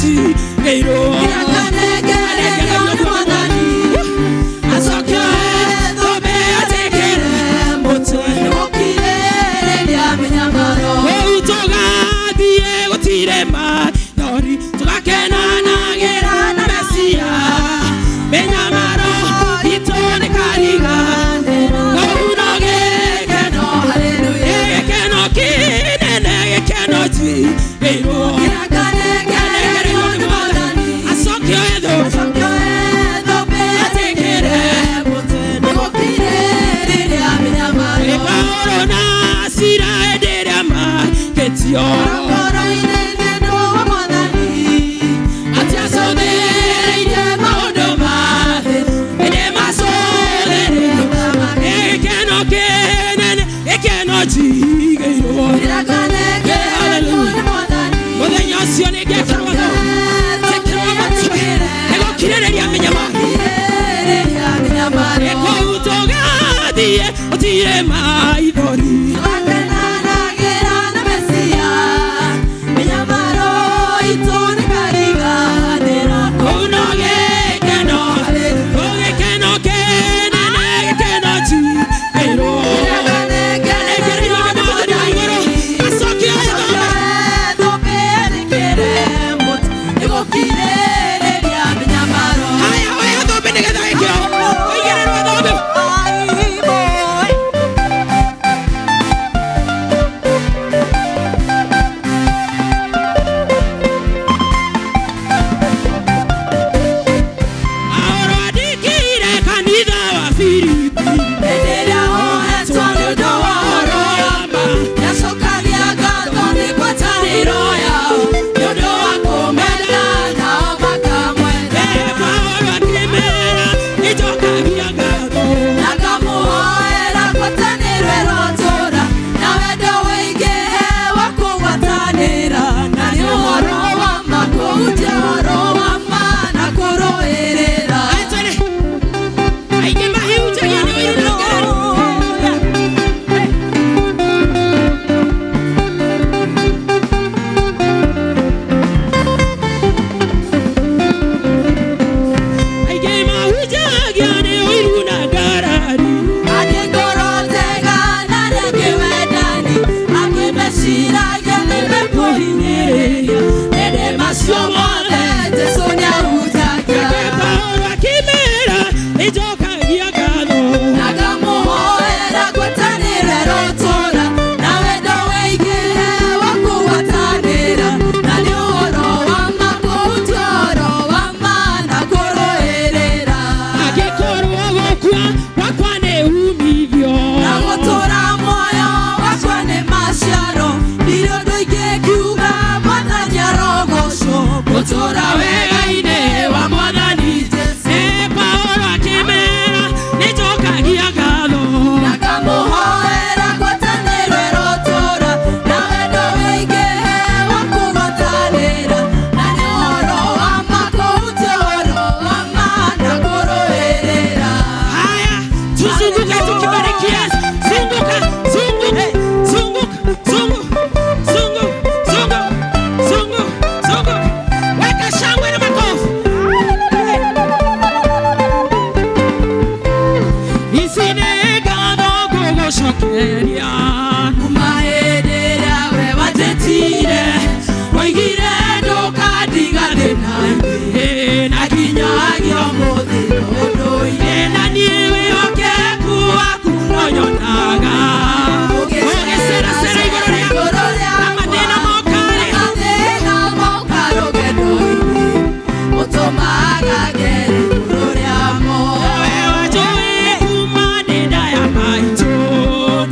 ti geiro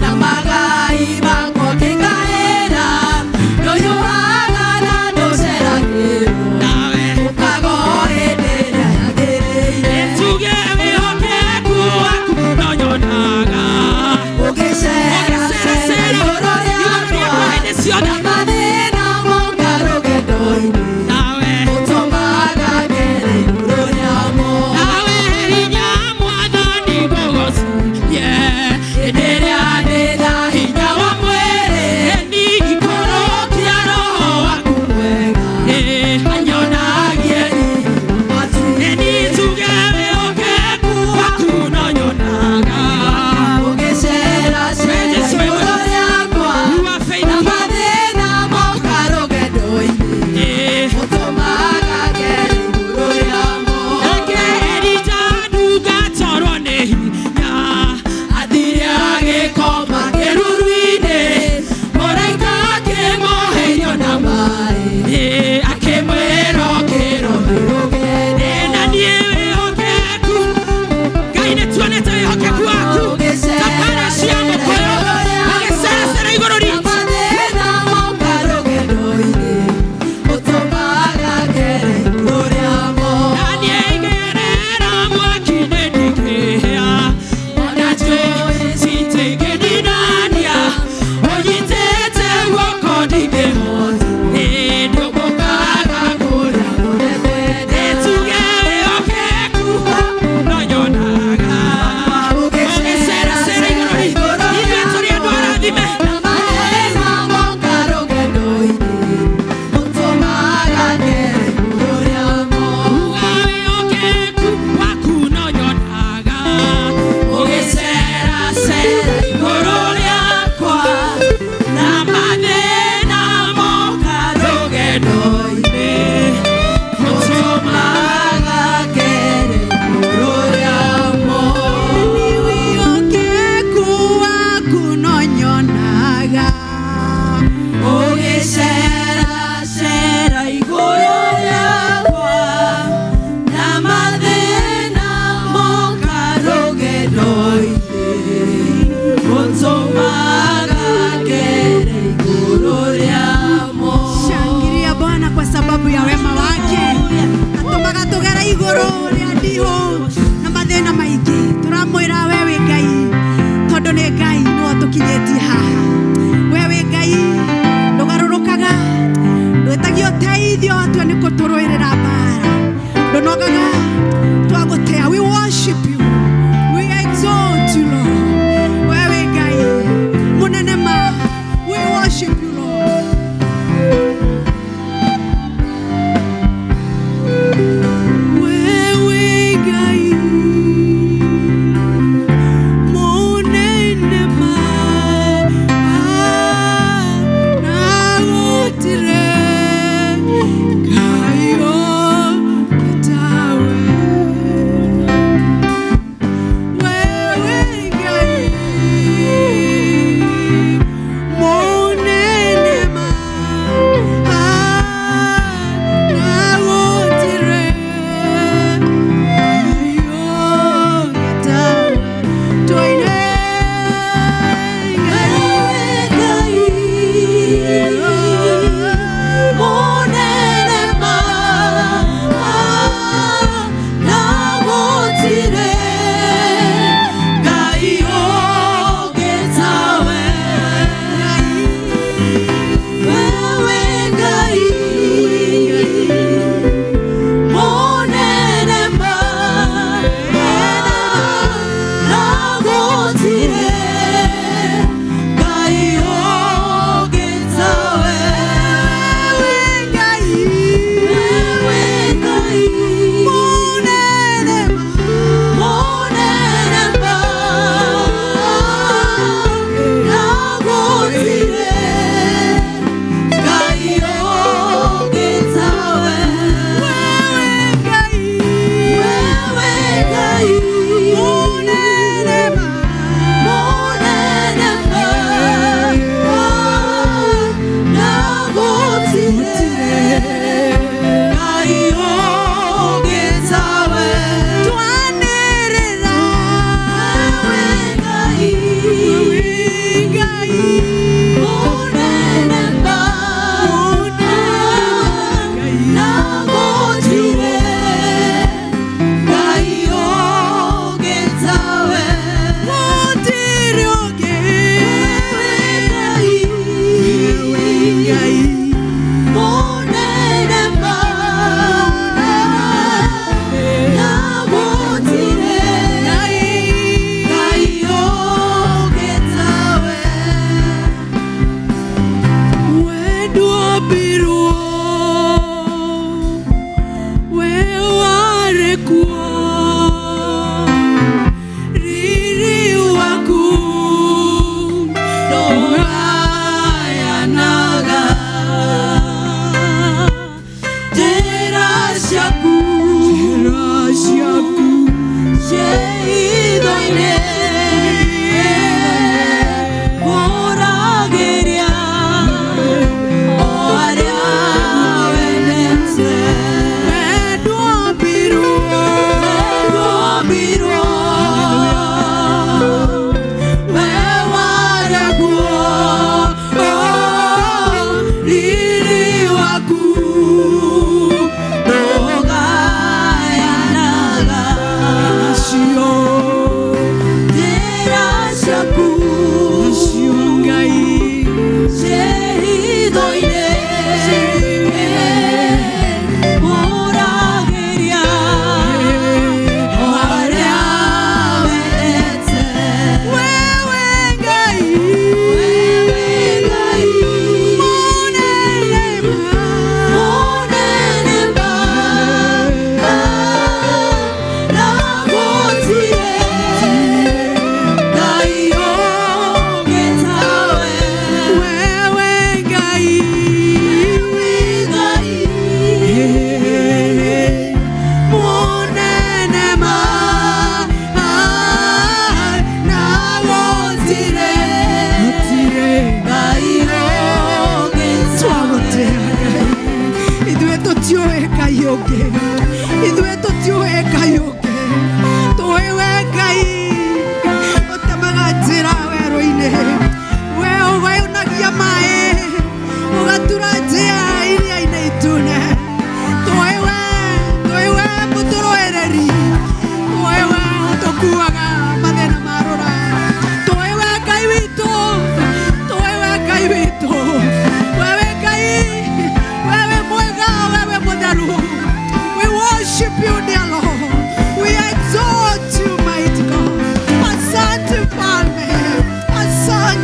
Namaga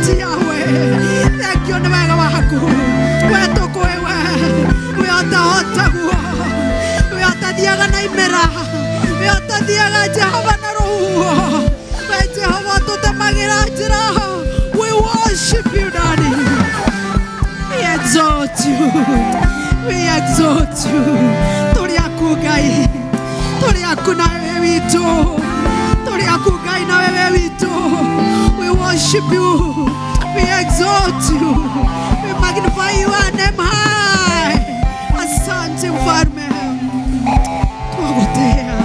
mighty Yahweh. Thank you, Nevega Waku. Where to go? We are the Otagu. We are the Diaga Naimera. We are the Diaga Jahavanaru. We Jehovah to the Magirajra. We worship you, Daddy. We exalt you. We exalt you. Toriaku Gai. Toriaku Naevito. Toriaku Gai Naevito. We worship you. We exalt you. We magnify you and name high. Asante mfalme. Twagotea.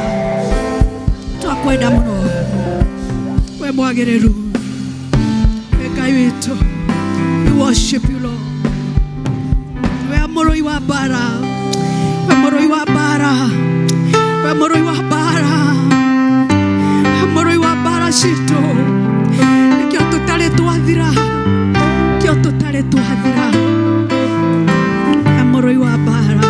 Twakwenda muno. We mwagereru. We Ngai witu. We worship you, Lord. We amoroi wa bara. We amoroi wa bara. We amoroi wa bara. We amoroi wa bara shito. Kio tutale tuathira. Kio tutale tuathira. Amoroi wa bara.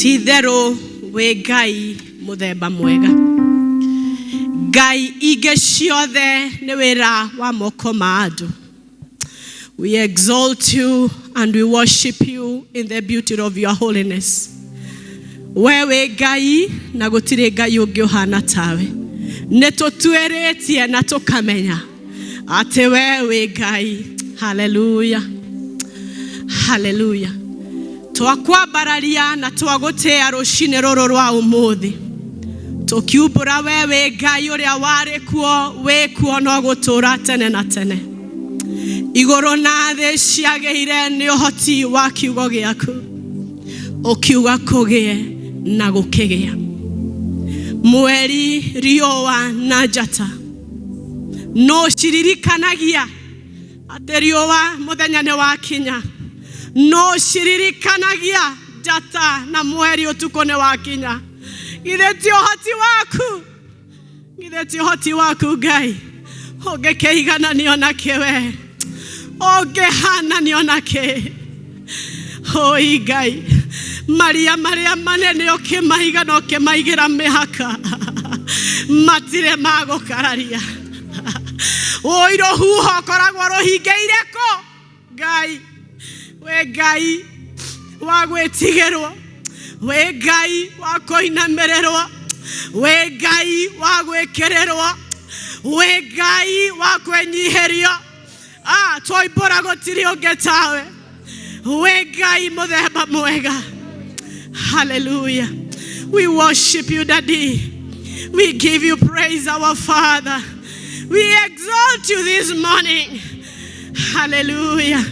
Tithero we Ngai muthemba mwega. Ngai ige ciothe nĩ wĩra wa moko ma andũ. We exalt you and we worship you in the beauty of your holiness. Wewe Ngai na gũtirĩ Ngai ũngĩ ũhana tawe. Nĩtũtuĩrĩtie na tũkamenya atĩ wewe Ngai. Hallelujah. Hallelujah. Twakwambararia na twagutea rucine ruru rwa umuthi. Tukiumbura wewe Ngai uria wari kuo we kuo no gutura tene na tene. Iguru na thĩ ciagĩire nĩ ũhoti wa kiugo gĩaku. Ũkiuga kũgĩe na gũkĩgĩa. Mweri, riũa na njata no ciririkanagia atĩ riũa mũthenya nĩ wakinya. No ciririkanagia njata na mweri ũtukũ nĩ wakinya. Githĩ ti ũhoti waku? Githĩ ti ũhoti waku Ngai? Ũngĩkĩigananio nakĩ we? Ũngĩhananio nakĩ? Oi Ngai, maria marĩa manene ũkĩmaiga na ũkĩmaigĩra mĩhaka matirĩ magũkararia. Oi rũhuho koragwo rũhingĩire kũ Ngai? We Ngai wa gwĩtigĩrwo, we Ngai wa kũinamererwo, we Ngai wa gwĩkĩrĩrwo, we Ngai wa kwĩnyiherio. Twoimbũra gũtirĩ ũngĩ tawe. We Ngai mũthemba mwega. Hallelujah. We worship you, Daddy. We give you praise, our Father. We exalt you this morning. Hallelujah.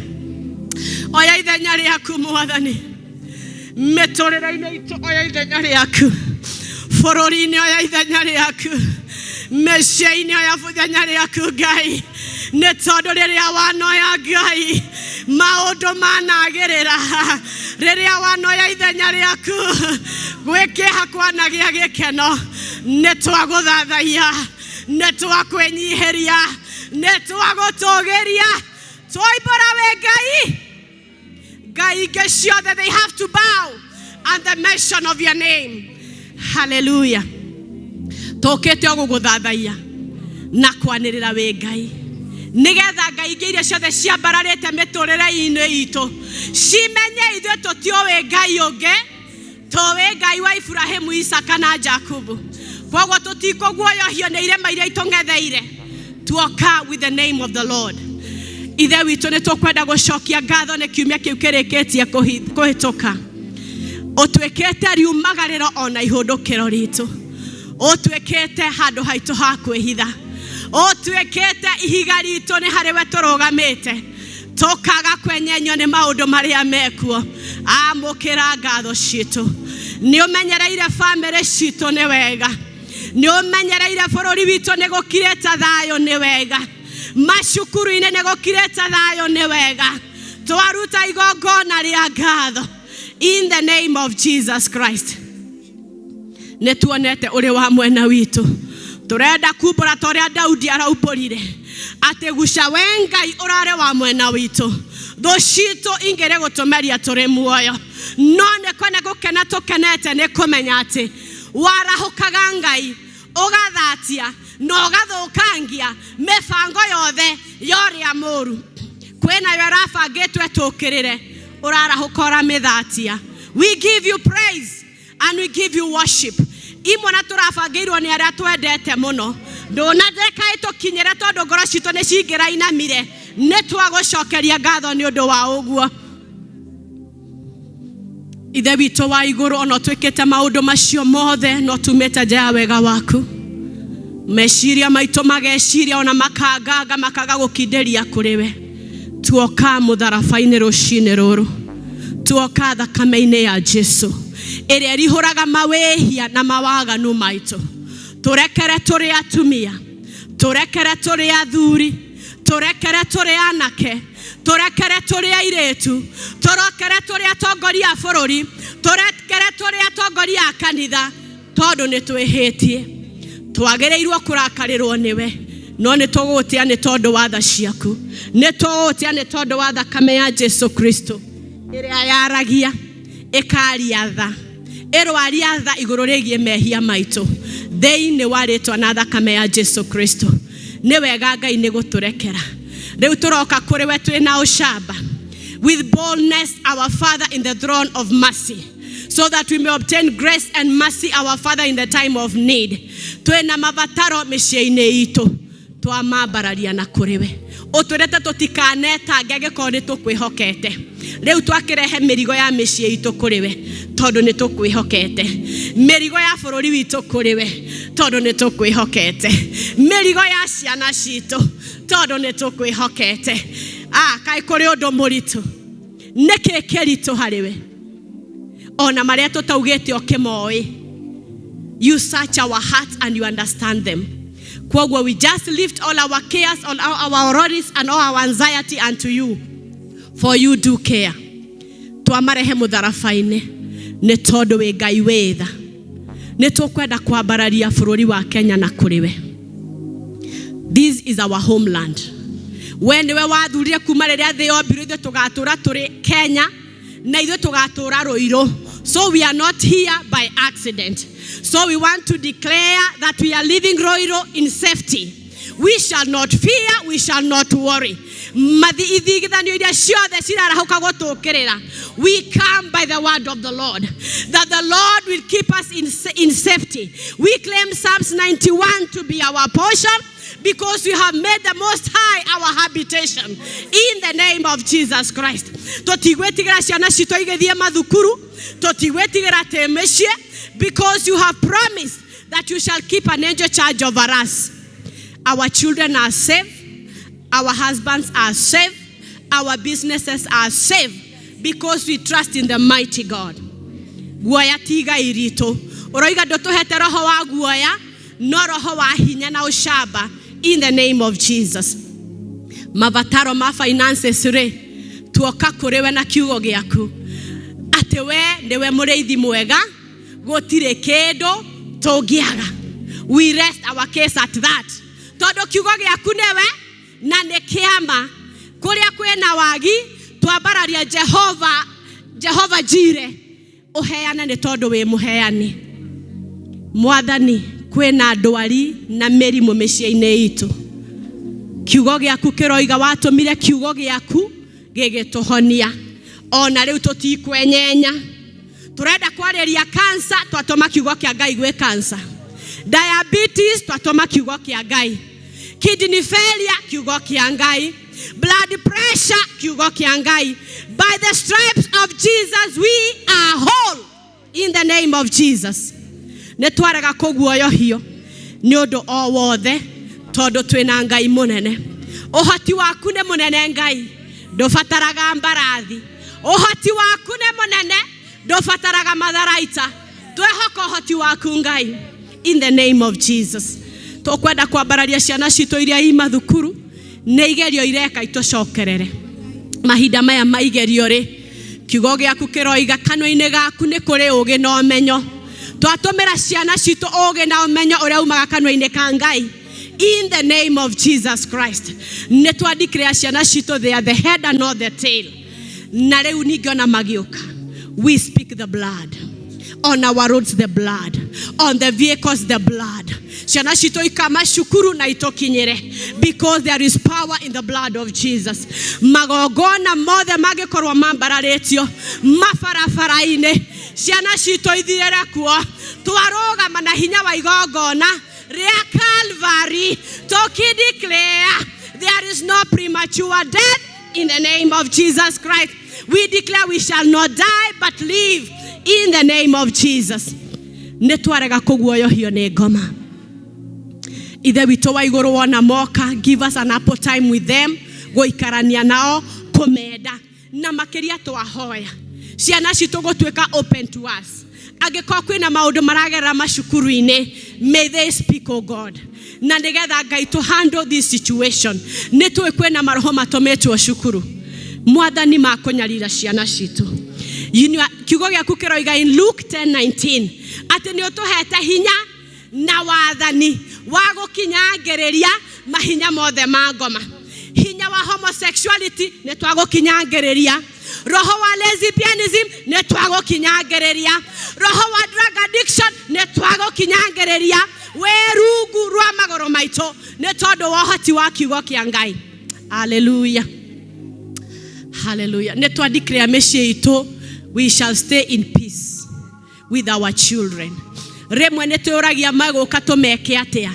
Oya ithenya rĩaku Mwathani. Mĩtũrĩre-inĩ itũ oya ithenya rĩaku. Bũrũri-inĩ oya ithenya rĩaku. Mĩciĩ-inĩ oya ithenya rĩaku Ngai. nĩ tondũ rĩrĩa wanoya Ngai maũndũ managerera, rĩrĩa wanoya ithenya rĩaku gwĩkĩha kwanagĩa gĩkeno, nĩ twagũthathaiya, nĩ twakwĩnyihĩria, nĩ twagũtũgĩria, twoimbũra we Ngai. Ngai ingĩ ciothe, they have to bow at the mention of your name. Hallelujah. Tũkĩte gũgũthathaiya na kwanĩrĩra we Ngai, nĩgetha Ngai ingĩ iria ciothe ciambararĩte mĩtũrĩre-inĩ itũ cimenye ithuĩ tũtiũĩ Ngai ũngĩ, tũĩ Ngai wa Ibrahimu, Isaka na Jakubu. Koguo tũtikũguoyohio nĩ irema iria itũng'etheire, tuoka with the name of the Lord. Ithe witũ nĩ tũkwenda gũcokia ngatho nĩ kiumia kĩu kĩrĩkĩtie kũhĩtũka. Ũtuĩkĩte riumagarĩro ona ihũndũkĩro ritũ, ũtuĩkĩte handũ haitũ ha kwĩhitha, ũtuĩkĩte ihiga ritũ nĩ harĩ we tũrũgamĩte, tũkaga kwenyenywo nĩ maũndũ marĩa mekuo. Amũkĩra ngatho citũ. Nĩ ũmenyereire famĩlĩ citũ nĩ wega, nĩ ũmenyereire bũrũri witũ nĩ gũkirĩte thayũ nĩ wega, macukuru-inĩ nĩ gũkirĩte thayũ nĩ wega, twaruta igongona rĩa ngatho in the name of Jesus Christ. Nĩ tuonete ũrĩ wa mwena witũ, tũrenda kumbũra ta ũrĩa Daudi araumbũrire atĩ guca we Ngai ũrare wa mwena witũ, thũ citũ ingĩrĩ gũtũmeria tũrĩ muoyo, no nĩ kwene gũkena tũkenete nĩ kũmenya atĩ warahũkaga Ngai ũgathatia na ũgathũkangia mĩbango yothe ya ũrĩa mũũru. Kwĩna yo ĩrabangĩtwo tũkĩrĩre, ũrarahũka ũramĩthatia. We give you praise and we give you worship. Imwe na tũrabangĩirwo nĩ arĩa twendete mũno, ndũnatheka ĩtũkinyĩre tondũ ngoro citũ nĩ cingĩrainamire, nĩ twagũcokeria ngatho nĩ ũndũ wa ũguo. Ithe witũ wa igũrũ, ona twĩkĩte maũndũ macio mothe no tumĩte nja ya wega waku, meciria maitũ mageciria ona makanganga makaga gũkindĩria kũrĩ we. Tuoka mũtharaba-inĩ rũcinĩ rũrũ, tuoka thakame-inĩ ya Jesu ĩrĩa ĩrihũraga mawĩhia na mawaganu maitũ. Tũrekere tũrĩ atumia, tũrekere tũrĩ athuri, tũrekere tũrĩ anake, tũrekere tũrĩ airĩtu, tũrekere tũrĩ atongoria a bũrũri, tũrekere tũrĩ atongoria a kanitha, tondũ nĩ twĩhĩtie. Twagĩrĩirwo kũrakarĩrwo nĩwe, no nĩ tũgũgũtĩa nĩ tondũ wa tha ciaku, nĩ tũgũgũtĩa nĩ tondũ wa thakame ya Jesu Kristo ĩrĩa yaragia ĩkaria tha, ĩrwaria tha igũrũ rĩgiĩ mehia maitũ thĩinĩ wa rĩtwa na thakame ya Jesu Kristo. Nĩ wega Ngai nĩ gũtũrekera. Rĩu tũroka kũrĩ we twĩna ũcamba, with boldness, our Father, in the throne of mercy, so that we may obtain grace and mercy, our Father, in the time of need. Twĩna mabataro mĩciĩ-inĩ itũ, twamambararia na kũrĩ we. Ũtwĩrĩte tũtikanetange angĩkorwo nĩ tũkwĩhokete. Rĩu twakĩrehe mĩrigo ya mĩciĩ itũ kũrĩ we, tondũ nĩ tũkwĩhokete. Mĩrigo ya bũrũri witũ kũrĩ we, tondũ nĩ tũkwĩhokete. Mĩrigo ya ciana citũ, tondũ nĩ tũkwĩhokete. Kaĩ kũrĩ ũndũ mũritũ, nĩkĩ kĩritũ harĩ we? Ona marĩa tũtaugĩte ũkĩmoĩ. You search our hearts and you understand them. Koguo we just lift all our cares, all our worries and all our anxiety unto you, for you do care. Twamarehe mũtharaba-inĩ nĩ tondũ wĩ Ngai wĩtha. Nĩ tũkwenda kwambararia bũrũri wa Kenya na kũrĩ we. This is our homeland. We nĩwe wathurire kuma rĩrĩa thĩ yombirwo ithuĩ tũgatũra tũrĩ Kenya na ithuĩ tũgatũra Rũirũ. So we are not here by accident. So we want to declare that we are living Rũirũ in safety. We shall not fear, we shall not worry. We come by the word of the Lord, that the Lord will keep us in safety. We claim Psalms 91 to be our portion, because we have made the Most High our habitation in the name of Jesus Christ. Because you have promised that you shall keep an angel charge over us. Our children are safe, our husbands are safe, our businesses are safe, because we trust in the mighty God. Guoya tiga irito. Oroiga ndotuhete roho wa guoya, no roho wa hinya na ushaba, in the name of Jesus. mabataro ma finances re tuoka kuri we na kiugo giaku ate we ndiwe mureithi mwega gutire kindu tungiaga. We rest our case at that. Todo kiugo giaku newe na nekiama kuria kwena wagi twambararia Jehova Jire uheana ni todo we muheani. Mwathani kwena ndwari na merimu miciini itu kiugo giaku kiroiga watumire kiugo giaku gigituhonia. Ona riu tutikwenyenya turenda kwariria cancer twatoma kiugo kia Ngai gwe cancer. Diabetes twatoma kiugo kia Ngai. Kidney failure kiugo kia Ngai. Blood pressure kiugo kia Ngai. By the stripes of Jesus we are whole in the name of Jesus. Netwaraga kuguoyohio ni undu o wothe tondu twina Ngai munene. Uhoti waku ne munene Ngai ndubataraga mbarathi. Uhoti waku ne munene ndubataraga matharaita. Twehoka uhoti waku Ngai in the name of Jesus. Tukwenda kwambararia ciana citu iria ima thukuru ne igerio ireka itucokerere mahinda maya maigerio ri kiugo giaku kiroiga kanwa-ini gaku ni kuri ugi na umenyo. Twatumira ciana citu ugi na umenyo uria umaga kanwa-ini ka Ngai in the name of Jesus Christ. Ne twadeclare ciana citu they are the head and not the tail. Na riu ningiona magiuka. We speak the blood on our roads, the blood on the vehicles, the blood. Ciana citu ikama shukuru na itokinyire because there is power in the blood of Jesus. Magogona mothe magikorwo mambararetio mafarafara-ini ciana citu ithirere kuo twarugama na hinya wa igongona ria Calvary tukideclare there is no premature death in the name of Jesus Christ. We declare we shall not die but live in the name of Jesus. Netwarega kuguoyohio ni ngoma. Ithe witu wa iguru wona moka, give us an apple time with them, goikarania nao kumenda na makiria twahoya ciana citu gutwika open to us. Angiko kwina maundu maragera mashukuru-ini, may they speak, oh God, na nigetha Ngai to handle this situation. Nitwe kwina maroho matometwo shukuru Mwathani makunyarira ciana citu. Kiugo giaku kiroiga in Luke 10:19 ati ni utuhete hinya na wathani wa gukinyangiriria mahinya mothe ma ngoma. Hinya wa homosexuality ni twagukinyangiriria. Roho wa lesbianism ni twagukinyangiriria. Roho wa drug addiction ni twagukinyangiriria. Werungu rwa magoro maito ni tondu wa hoti wa kiugo kia Ngai. Hallelujah. Hallelujah. Ne twadeclare mecii itu we shall stay in peace with our children. Remwe neturagia maguka tumeke atia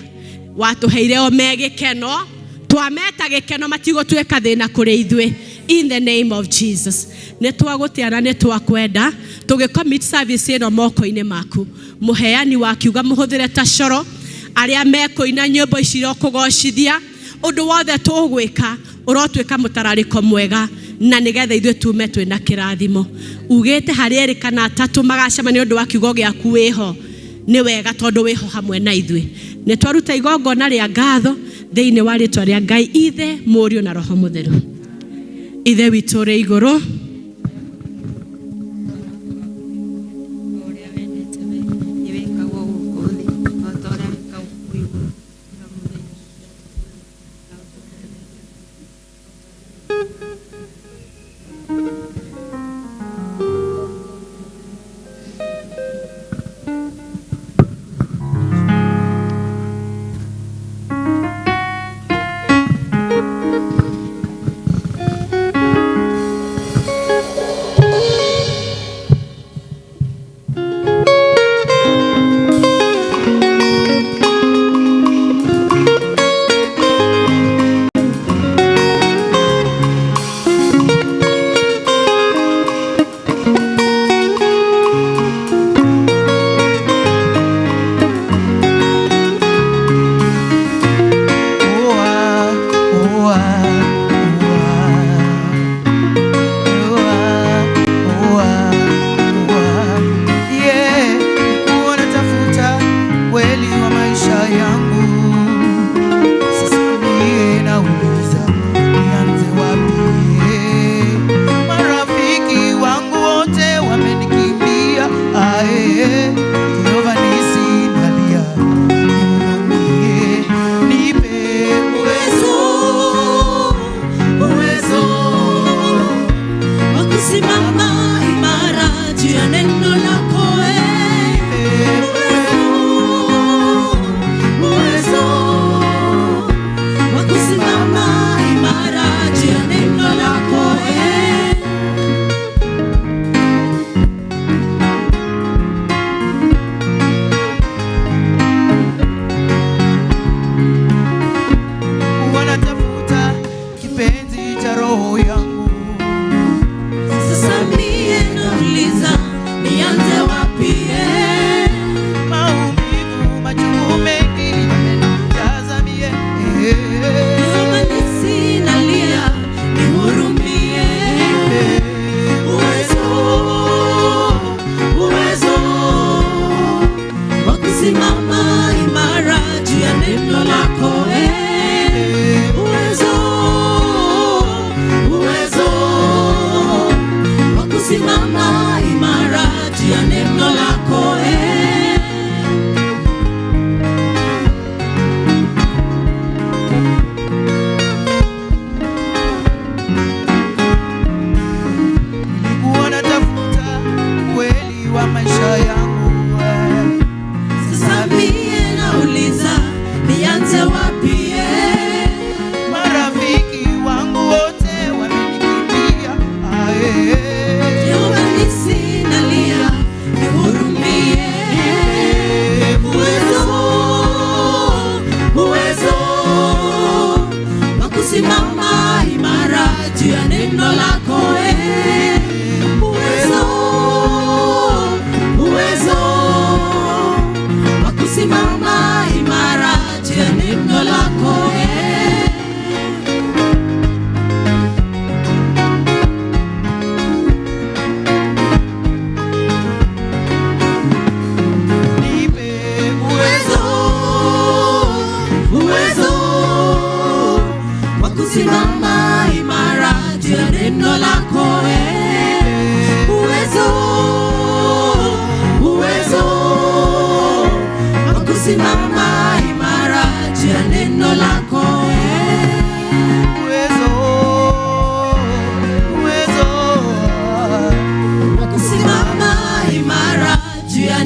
watuheire o megikeno twameta gikeno matigo tweka thina kuri ithwe in the name of Jesus. Netwagutiana netwakwenda tugicommit service ino moko-ini maku. Muheani wa kiuga muhuthire ta coro aria mekuina nyimbo iciro kugocithia undu wothe tugwika urotwika mutarariko mwega na nigetha ithwe tume twina kirathimo. Ugite hari erikana atatu magacemania undu wa kiugo giaku wiho ni wega tondu wiho hamwe na ithwe. Ni twaruta igongona ria ngatho thiini wa ritwa ria Ngai Ithe, Murio na Roho Mutheru. Ithe witu ri iguru,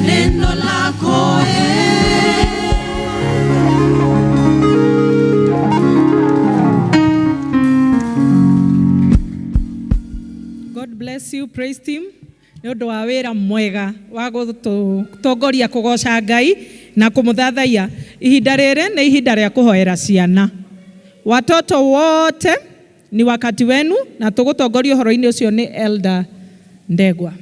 neno lako God bless you, praise team. Nĩ ũndũ wa wĩra mwega wa gũtongoria kũgoca Ngai na kũmũthathaiya. Ihinda rĩrĩ nĩ ihinda rĩa kũhoera ciana. Watoto wote ni wakati wenu na tũgũtongorio horo-inĩ ũcio nĩ Elder Ndegwa.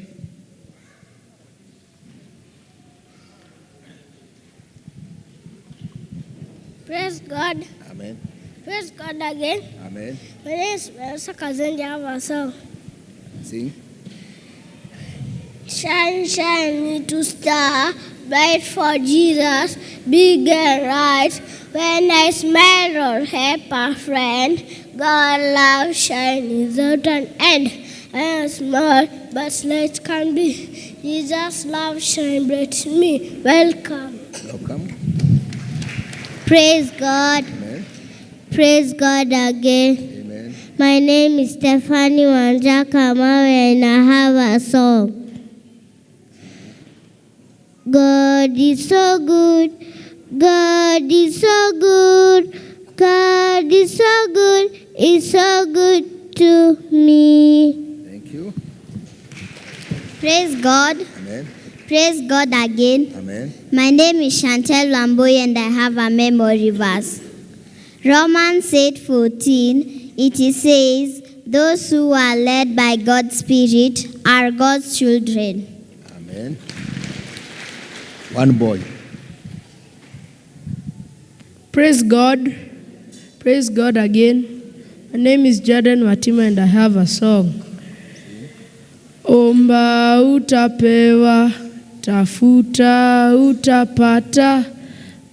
Praise God. Amen. Praise God again. Amen. My name is Melissa Kazendi. I have a song. Sing. Shine, shine, little star, bright for Jesus, big and right. When I smile or help a friend, God love shine without an end. I am small, but light can be. Jesus love shine bright in me. Welcome. Welcome. Praise God. Amen. Praise God again. Amen. My name is Stephanie Wanjaka Mawe and I have a song. God is so good. God is so good. God is so good. It's so good to me. Thank you. Praise God. Amen. Praise God again. Amen. My name is Chantel Lamboy and I have a memory verse. Romans 8:14, it says, those who are led by God's Spirit are God's children. Amen. One boy. Praise God. Praise God again. My name is Jordan Matima and I have a song. Omba utapewa, tafuta utapata,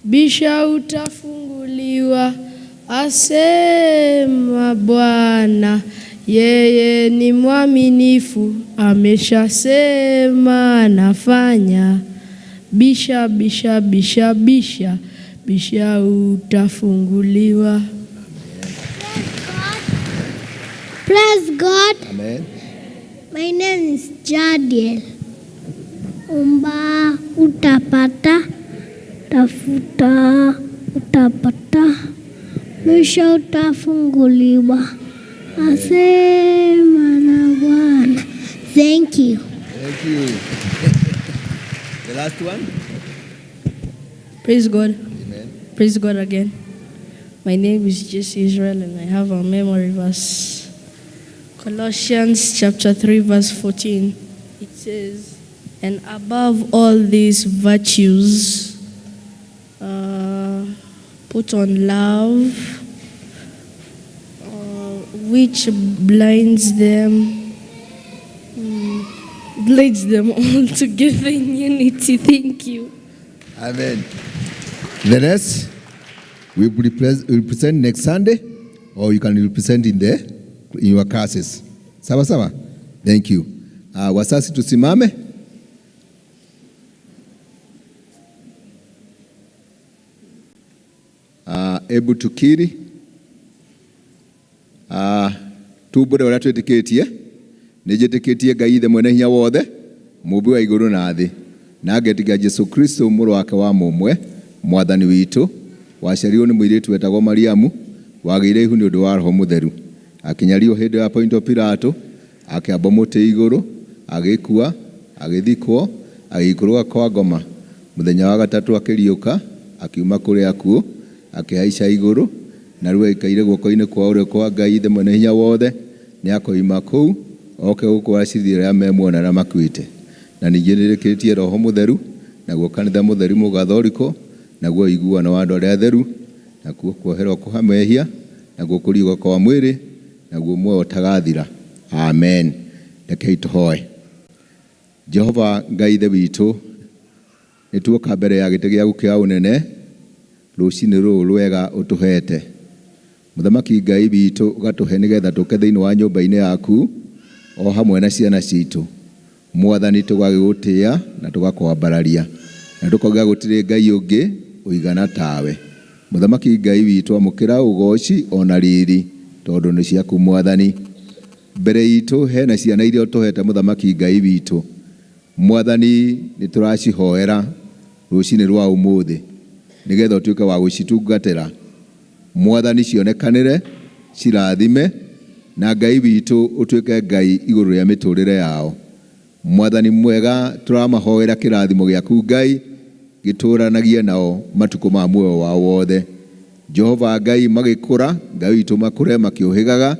bisha utafunguliwa, asema Bwana. Yeye ni mwaminifu, ameshasema nafanya. Bisha, bisha, bisha, bisha, bisha utafunguliwa. Praise God. Amen. My name is Jadiel. Omba utapata, tafuta utapata, bisha utafunguliwa, asema na Bwana. Thank you. Thank you. The last one. Praise God. Amen. Praise God again. My name is Jesse Israel and I have a memory verse. Colossians chapter 3 verse 14. It says, and above all these virtues, put on love, which leads them all together in unity. Thank you. Amen. The rest we will present next Sunday, or you can represent in your classes. Sawa sawa. Thank you. Wasasi tusimame. Ebu tukiri. Tubure ora twetikitie. Nijetikitie Ngai ithe mwene hinya wothe, mumbi wa iguru na thi. Na ngetiga Jesu Kristo mũrũ wake wa mũmwe, mwathani witũ, waciarirwo nĩ mũirĩtu wetagwo Mariamu, wagĩire ihu nĩ ũndũ wa Roho Mũtheru. Akinyario hĩndĩ ya Ponto Pilato, akĩamba mũtĩ igũrũ, agĩkua, agĩthikwo, agĩikũrũka kwa ngoma. Mũthenya wa gatatũ akĩriũka, akiuma kũrĩ akuũ, akĩhaica igũrũ, na rĩu aikaire guoko-inĩ kwa ũrĩo kwa Ngai ithe mwene hinya wothe, nĩ akoima kũu, oke gũkũracithia arĩa memuona arĩa makuĩte. Na ningĩ nĩrĩkĩtie Roho Mũtheru, naguo kanitha mũtheru mũgathoriko, naguo iguano wa andũ arĩa atheru, naguo kuoherwo kwa mehia, naguo kũriũka kwa mwĩrĩ, naguo muoyo ũtagathira. Amen. Rekei tũhoe. Jehova Ngai ithe witũ, nĩtuoka mbere ya gĩtĩ gĩaku kĩa ũnene rũcinĩ rũrũ rwega ũtũhete. Mũthamaki Ngai witũ ũgatũhe nĩgetha tũke thĩinĩ wa nyũmba-inĩ yaku o hamwe na ciana citũ. Mwathani tũgagĩgũtĩa na tũgakwambararia, na tũkauga gũtirĩ Ngai ũngĩ ũigana tawe. Mũthamaki Ngai witũ amũkĩra ũgooci ona riri tondũ nĩ ciaku Mwathani. Mbere itũ hena ciana iria ũtũhete Mũthamaki Ngai witũ, Mwathani nĩ tũracihoera rũcinĩ rwa ũmũthĩ nĩgetha ũtuĩke wa gũcitungatĩra. Mwathani cionekanĩre, cirathime, na Ngai witũ ũtuĩke Ngai igũrũ rĩa mĩtũrĩre yao. Mwathani mwega, tũramahoera kĩrathimo gĩaku Ngai gĩtũranagie nao matukũ ma muoyo wao wothe. Jehova Ngai magĩkũra, Ngai witũ makũre makĩũhĩgaga,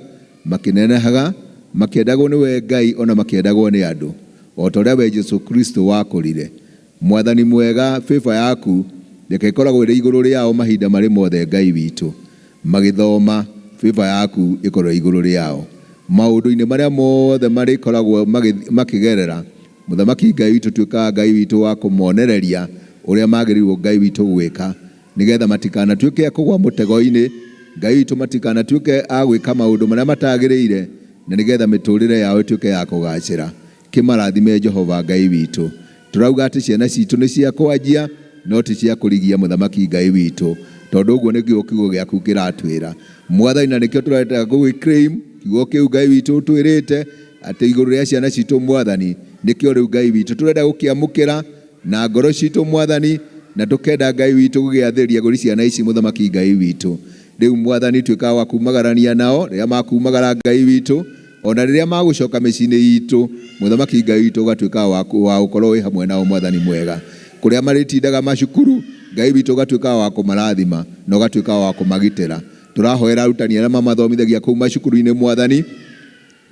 makĩnenehaga, makĩendagwo nĩwe Ngai ona makĩendagwo nĩ andũ, o ta ũrĩa we Jesu Kristo wakũrire. Mwathani mwega, favor yaku reke ĩkoragwo ĩrĩ igũrũ rĩao mahinda marĩ mothe Ngai witũ. Magĩthoma, favor yaku ĩkorwo igũrũ rĩao. Maũndũ-inĩ marĩa mothe marĩkoragwo makĩgerera, Mũthamaki Ngai witũ tuĩkaga Ngai witũ wa kũmonereria ũrĩa magĩrĩirwo Ngai witũ gwĩka, nĩgetha matikanatuĩke a kũgwa mũtego-inĩ. Ngai witũ matikanatuĩke a gwĩka maũndũ marĩa matagĩrĩire, na nĩgetha mĩtũrĩre yao ĩtuĩke ya kũgacĩra. Kĩmarathime Jehova Ngai witũ. Tũrauga atĩ ciana citũ nĩ cia kwanjia, no ti cia kũrigia Mũthamaki Ngai witũ, tondũ ũguo nĩkĩo kiugo gĩaku kĩratwĩra. Mwathani, na nĩkĩo tũrenda gũgĩ-claim kiugo kĩu Ngai witũ twĩrĩte atĩ igũrũ rĩa ciana citũ Mwathani, nĩkĩo rĩu Ngai witũ tũrenda gũkĩamũkĩra na ngoro citũ Mwathani, na tũkenda Ngai witũ gũgĩathĩria gũri ciana ici Mũthamaki Ngai witũ. Rĩu Mwathani tuĩka wa kumagarania nao rĩrĩa makumagara Ngai witũ, ona rĩrĩa magũcoka mĩciĩ-inĩ itũ Mũthamaki Ngai witũ ũgatuĩka wa gũkorwo wĩ hamwe nao Mwathani mwega. Kũrĩa marĩtindaga macukuru, Ngai witũ ũgatuĩka wa kũmarathima na ũgatuĩka wa kũmagitĩra. Tũrahoera arutani arĩa mamathomithagia kũu macukuru-inĩ Mwathani,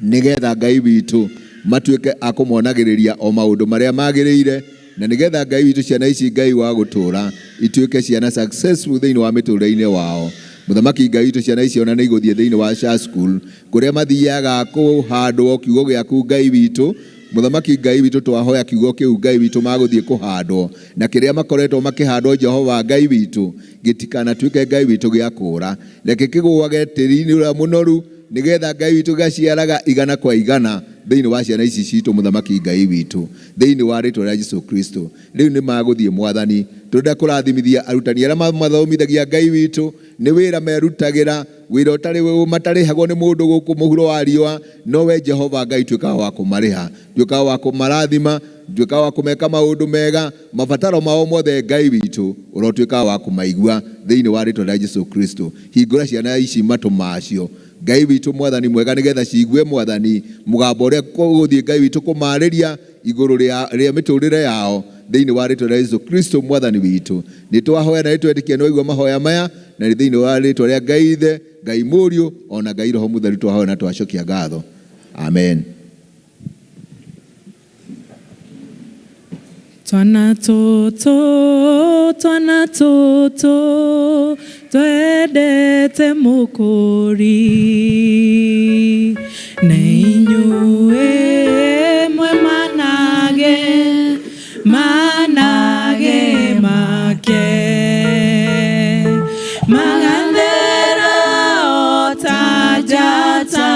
nĩgetha Ngai witũ matuĩke a kũmonagĩrĩria o maũndũ marĩa magĩrĩire, na nĩgetha Ngai witũ ciana ici Ngai wa gũtũra ituĩke ciana successful thĩinĩ wa mĩtũrĩre-inĩ wao. Mũthamaki Ngai witũ ciana ici ona nĩ igũthiĩ thĩinĩ wa Shah School kũrĩa mathiaga kũhandwo kiugo gĩaku Ngai witũ. Mũthamaki Ngai witũ twahoya kiugo kĩu Ngai witũ magũthiĩ kũhandwo, na kĩrĩa makoretwo makĩhandwo Jehova Ngai witũ gĩtikanatuĩke Ngai witũ gĩa kũũra. Reke kĩgũage tĩri-inĩ ũrĩa mũnoru, nĩgetha Ngai witũ gaciaraga igana kwa igana thĩinĩ wa ciana ici citũ Mũthamaki Ngai witũ, thĩinĩ wa rĩtwa rĩa Jesu Kristo. Rĩu nĩ magũthiĩ Mwathani, tũrenda kũrathimithia arutani arĩa mamathomithagia Ngai witũ, nĩ wĩra merutagĩra, wĩra ũtarĩ matarĩhagwo nĩ mũndũ gũkũ mũhuro wa riũa, no we Jehova Ngai tuĩkaga wa kũmarĩha, tuĩkaga wa kũmarathima, tuĩkaga wa kũmeka maũndũ mega, mabataro mao mothe Ngai witũ ũrotuĩkaga wa kũmaigua thĩinĩ wa rĩtwa rĩa Jesu Kristo. Hingũra ciana ici matũ macio Ngai witũ Mwathani mwega, nĩgetha ciigue Mwathani mũgambo ũrĩa gũthiĩ Ngai witũ kũmarĩria igũrũ rĩa mĩtũrĩre yao thĩinĩ wa rĩtwa rĩa Jesu Kristo Mwathani witũ. Nĩ twahoya na nĩtwetĩkia nĩ waigua mahoya maya, na nĩ thĩinĩ wa rĩtwa rĩa Ngai Ithe, Ngai Mũriũ, ona Ngai Roho Mũtheru twahoya na twacokia ngatho. Amen. Twana tũtũ twendete Mũkũri, na inyuĩ mwe manage make, magathera o ta njata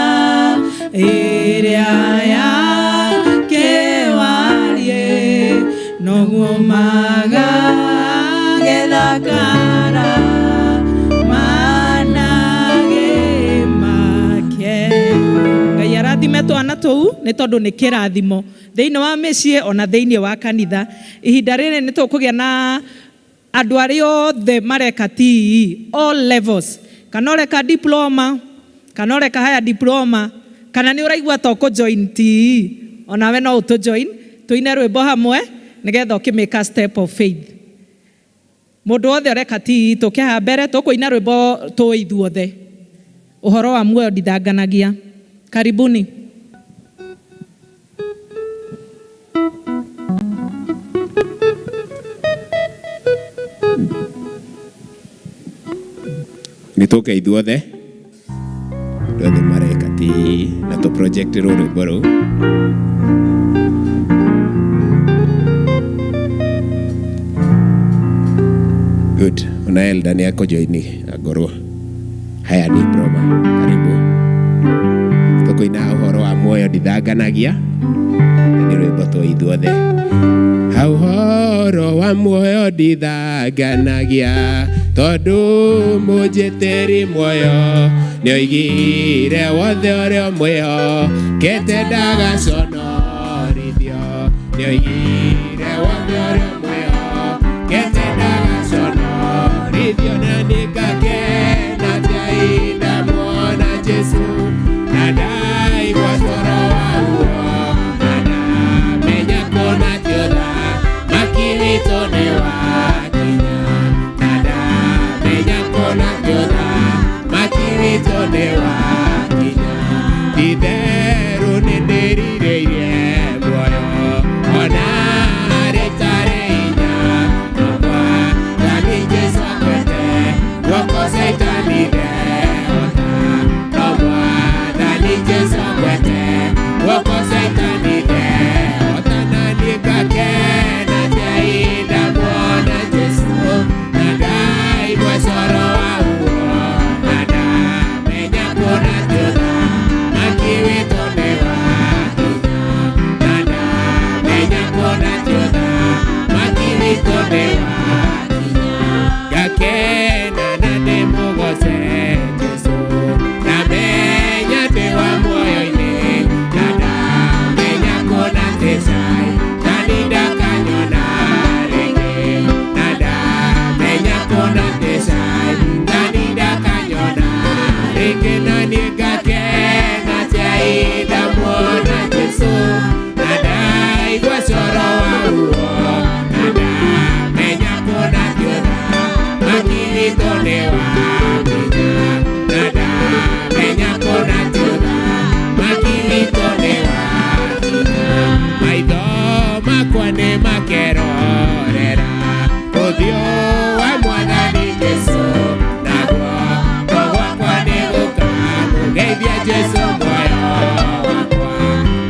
ĩrĩa yakĩwarie, noguo magagethakara manage make. Ngai arathime twana tũu nĩ tondũ nĩ kĩrathimo thĩinĩ wa mĩciĩ ona thĩinĩ wa kanitha. Ihinda rĩrĩ nĩ tũkũgĩa na andũ arĩa othe mareka TE all levels, kana ũreka diploma, kana ũreka higher diploma, kana nĩ ũraigua ta ũkũjoin TE, onawe no ũtũjoin tũine rwĩmbo hamwe nĩgetha ũkĩmĩka step of faith. Mũndũ wothe ũreka TE tũkĩhaha mbere tũkũina rwĩmbo tũĩ ithuothe, ũhoro wa muoyo ndithanganagia. Karibuni. Nĩtũke ithuothe ndothe mareka TE na tũ project rwĩmbo rũu. Good. Ona Elda nĩ akũjoini ngorwo haya diploma. Karibu. Tũkũina ũhoro wa muoyo ndithanganagia, nĩ rwĩmbo tũ ithuothe. Ũhoro wa muoyo ndithanganagia, tondũ mũnjĩtĩri muoyo nĩoigire wothe ũrĩa mwĩho kete ndagaconorithio, ndio ire wanyore moyo ketenda gacono rithio nandika kena tiaida mwona Jesu nadai wasoro wauo nada menya kona tioda makiritone wakinya nada menya kona tioda makiritone wakinya ditheru nindirireire moyo ona retareinya mwa nani Jesu akwete wako saitani deota nomwa nani Jesu akwete wako saitani deota nani kake na tiaida mwona Jesu nadai mwesoro wauo nada menya kona tioda makiritone wakinya nada menya kona tioda makiritone wakinya gakena nade mugose Jesu na menya dewa moyo-ini nada menya kona tesai tanida kanyona renge nada menya kona tesai tanida kanyona renge nani gakena tiaida mwona Jesu nada igwa soro wauo nada menya kona tioda makiritone wakinya nada menya kona tioda makiritone wakinya maitho makwa nĩ makerorera ũthiũ wa Mwathani Jesu naguo gwakwa nĩ gũkamũgeithia Jesu muoyo wakwa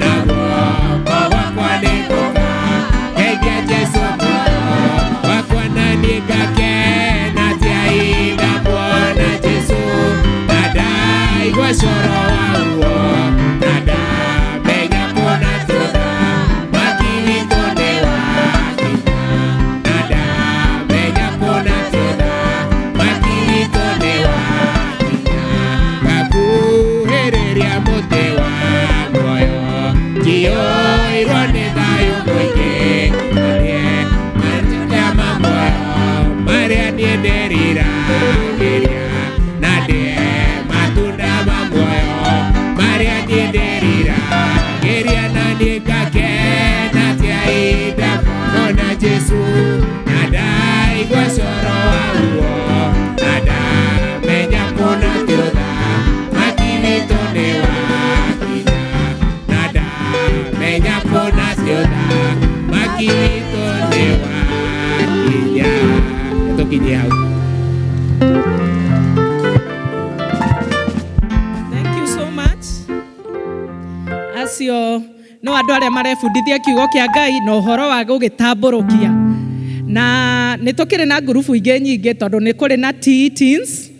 naguo gwakwa nĩ gũkageithia Jesu muoyo wakwa na niĩ ngakena tiaida mwona Jesu nadaigua coro wauo nada menya kona tioda makiritone wakinya nada menya kona tioda makiritone wakinya ngakuhĩrĩria mũtĩ wa muoyo njiyũirwo nĩ thayũ mũingĩ marĩa muoyo marĩa niĩ ndĩriragĩria na ndĩe matunda ma muoyo marĩa niĩ ndĩriragĩria na niĩ ngakena tiaida mwona Jesu nadaigua coro wauo nada menya kona tioda makiritone wakinya nada menya kona tioda makiritone wakinya tukinyia hau. Thank you so much. Acio no andũ arĩa marebundithia kiugo kĩa Ngai na ũhoro wa gũgĩtambũrũkia na nĩ tũkĩrĩ na ngurubu ingĩ nyingĩ tondũ nĩ kũrĩ na teens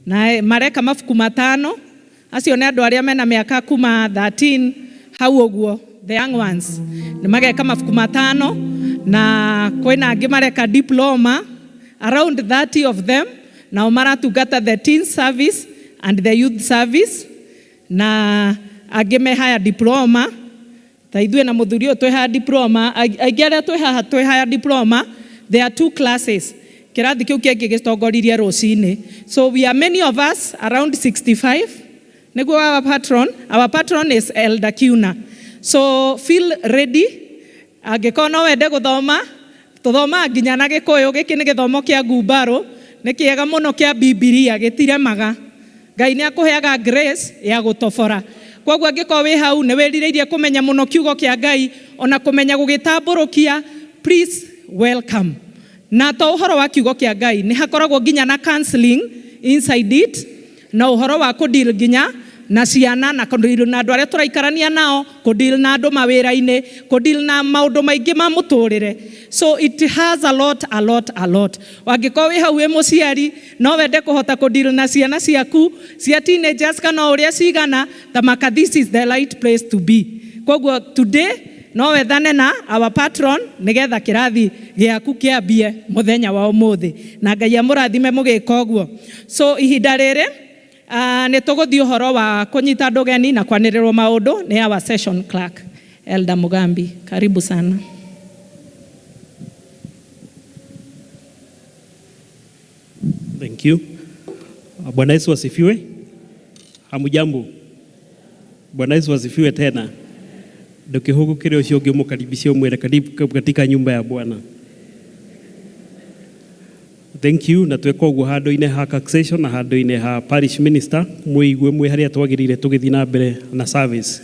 na mareka mabuku matano. Acio nĩ andũ arĩa mena mĩaka kuma 13 hau ũguo, the young ones nĩ mageka mabuku matano na kwĩna angĩ mareka diploma, around 30 of them nao maratungata the teen service and the youth service na angĩ me higher diploma ta ithuĩ na mũthuri ũyũ twĩ higher diploma. Aingĩ arĩa twĩ higher diploma, there are 2 classes, kĩrathi kĩu kĩngĩ gĩtongoririe rũcinĩ. So we are many of us around 65 nĩguo our patron is Elder Kiuna. So feel ready, angĩkorwo no wende gũthoma tũthoma nginya na Gĩkũyũ. Gĩkĩ nĩ gĩthomo kĩa ngumbarũ, nĩ kĩega mũno kĩa Bibilia, gĩtiremaga. Ngai nĩ akũheaga grace ya gũtobora. Koguo angĩkorwo wĩ hau nĩ wĩrirĩirie kũmenya mũno kiugo kĩa Ngai ona kũmenya gũgĩtambũrũkia, please welcome. Na to ũhoro wa kiugo kĩa Ngai, nĩ hakoragwo nginya na counseling inside it na ũhoro wa kũdeal nginya na ciana na kũdeal na andũ arĩa tũraikarania nao, kũdeal na andũ mawĩra-inĩ, kũdeal na maũndũ maingĩ ma mũtũrĩre. So it has a lot. Wangĩkorwo wĩ hau wĩ mũciari no wende kũhota kũdeal na ciana ciaku cia teenagers kana ũrĩa cigana, tamaka this is the right place to be. Koguo today no wethane na our patron nĩgetha kĩrathi gĩaku kĩambie mũthenya wa ũmũthĩ, na Ngai amũrathime mũgĩka ũguo. So ihinda rĩrĩ nĩ tũgũthiĩ ũhoro wa kũnyita andũ ũgeni na kwanĩrĩrwo maũndũ nĩ our session clerk Elder Mugambi. Karibu sana. Thank you. Bwana Yesu asifiwe. Hamujambo. Bwana Yesu asifiwe tena. Ndukihugu kile ucio ngimukaribishia umwere karibu katika nyumba ya Bwana. Thank you. Na tweka uguo handu-ine ha succession na handu-ine ha parish minister muigue mwe haria twagirire tugithi na mbere na service.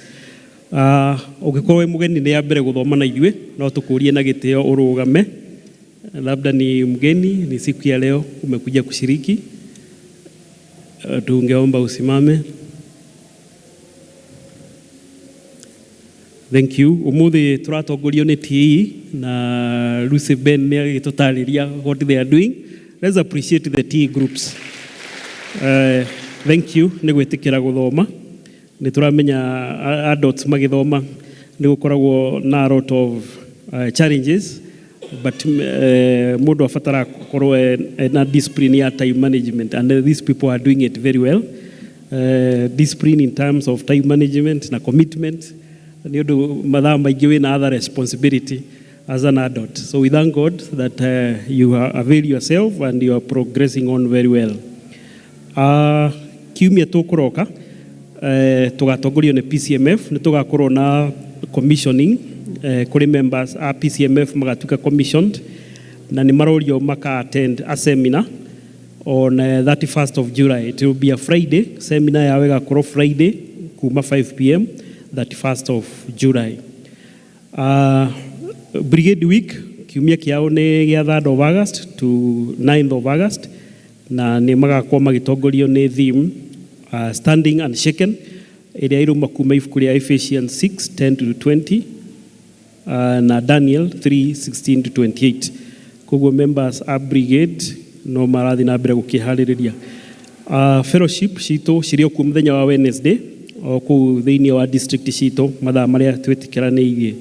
Ugikorwo wi mugeni ni ya mbere guthoma na ithuĩ no tukurie na gitio urugame. Labda ni mgeni, ni siku ya leo umekuja kushiriki. Tungeomba usimame. Thank you. Umuthi turatongorio ni TE na Lucy Ben ni agitutariria what they are doing. Let's appreciate the TE groups. Thank you ni gwitikira guthoma. Ni turamenya adults magithoma ni gukoragwo na a lot of challenges, but mundu afatara korwo na discipline ya time management, and these people are doing it very well. Discipline in terms of time management na commitment. Ni undu mathaa maingi wina other responsibility as an adult. So we thank God that you avail yourself and you are progressing on very well. Kiumia tukuroka tugatongorio ni PCMF, ni tugakorwo na commissioning kuri members a PCMF magatuika commissioned na ni marorio maka attend a seminar on 31st of July. It will be a Friday. Seminar yawe gakorwo Friday kuma 5 p.m. 31st of July. Brigade Week kiumia kiao ni gia 3rd of August to 9th of August, na ni magakorwo magitongorio ni theme standing and shaken, iria iruma kuma ibuku ria Ephesians 6:10 to 20 na Daniel 3:16 to 28. Koguo members a brigade no marathi na mbere gukihaririria fellowship cito cirio ku muthenya wa Wednesday o ku thiini wa district cito mathaa maria twitikiraneirie.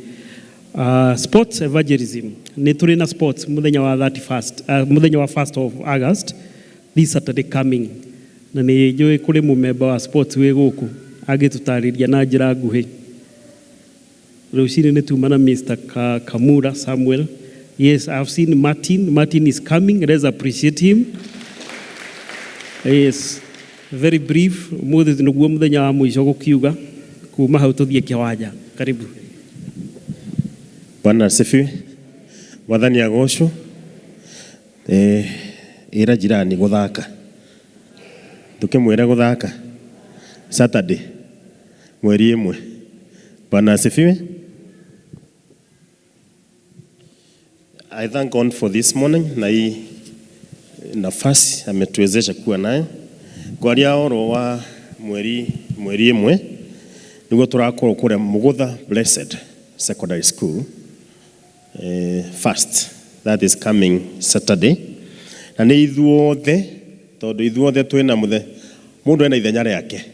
Sports evangelism ni turi na sports muthenya wa 31st muthenya wa 1st of August this Saturday coming, na ni njui kuri mumemba wa sports wi guku agitutariria na njira nguhi. Rucini ni tumana Mr. Kamura Samuel. Yes, I've seen Martin. Martin is coming. Let's appreciate him. Yes, very brief. Muthi niguo muthenya wa mwisho gukiuga kuma hau tuthie kiwanja. Karibu. Bwana asifiwe. Mwathani agocwo. Ira jirani guthaka. Tukimwira guthaka Saturday mweri 1. Bwana asifiwe. I thank God for this morning na hii nafasi ametuwezesha kuwa nayo. Kwaria oro wa mweri 1 niguo turakorwo kuria Mugutha Blessed Secondary School first that is coming Saturday. Na ni ithuothe tondu ithuothe twina mundu ena ithenya riake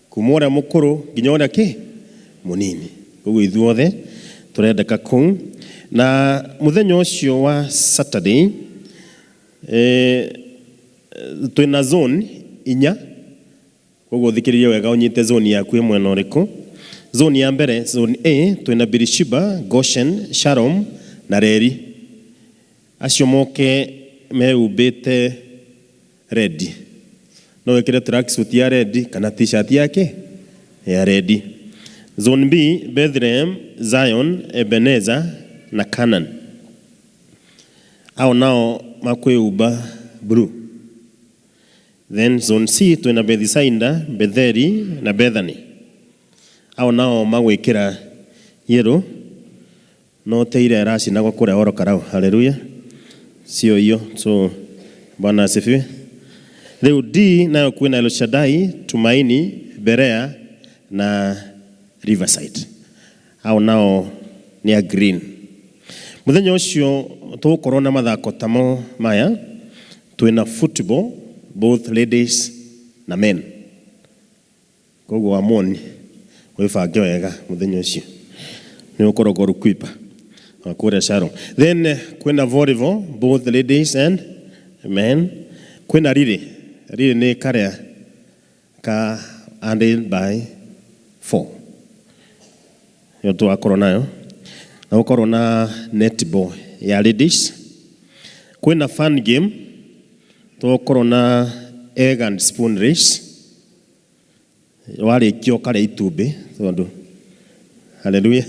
kuma uria mukuru nginya uria ki munini. Koguo ithuothe turendeka kuu na muthenya ucio wa Saturday twina zone 4. Koguo thikiriria wega unyite zone yaku mwena uriku. Zone ya mbere, zone A, twina Birishiba, Goshen, Shalom na Reri. Acio moke meubite red. No wekire tracksuit ya red kana t-shirt yake ya red. Zone B, Bethlehem, Zion, Ebenezer na Canaan. Au nao makweuba blue. Then zone C twina Bethsaida, Betheli na Bethany. Au nao magwikira yellow. No teire rashi na gukura oro karau. Hallelujah. Sio hiyo. So Bwana asifiwe. Leo D nayo kwina El Shaddai, Tumaini, Berea na Riverside. Au nao ni a green. Muthenya ucio tugukorwo na mathako tamo maya. Twina football both ladies na men. Koguo amoni wibange wega muthenya ucio ni ukorogwo rukwipa akuria Sharon. Then kwina volleyball both ladies and men. Kwina riri ni karea ka handled by 4 yo tu akoro nayo na ukorwo na netball ya ladies. Kwina fun game tukorwo na egg and spoon race warĩkia ũkarĩa itumbĩ tondũ haleluya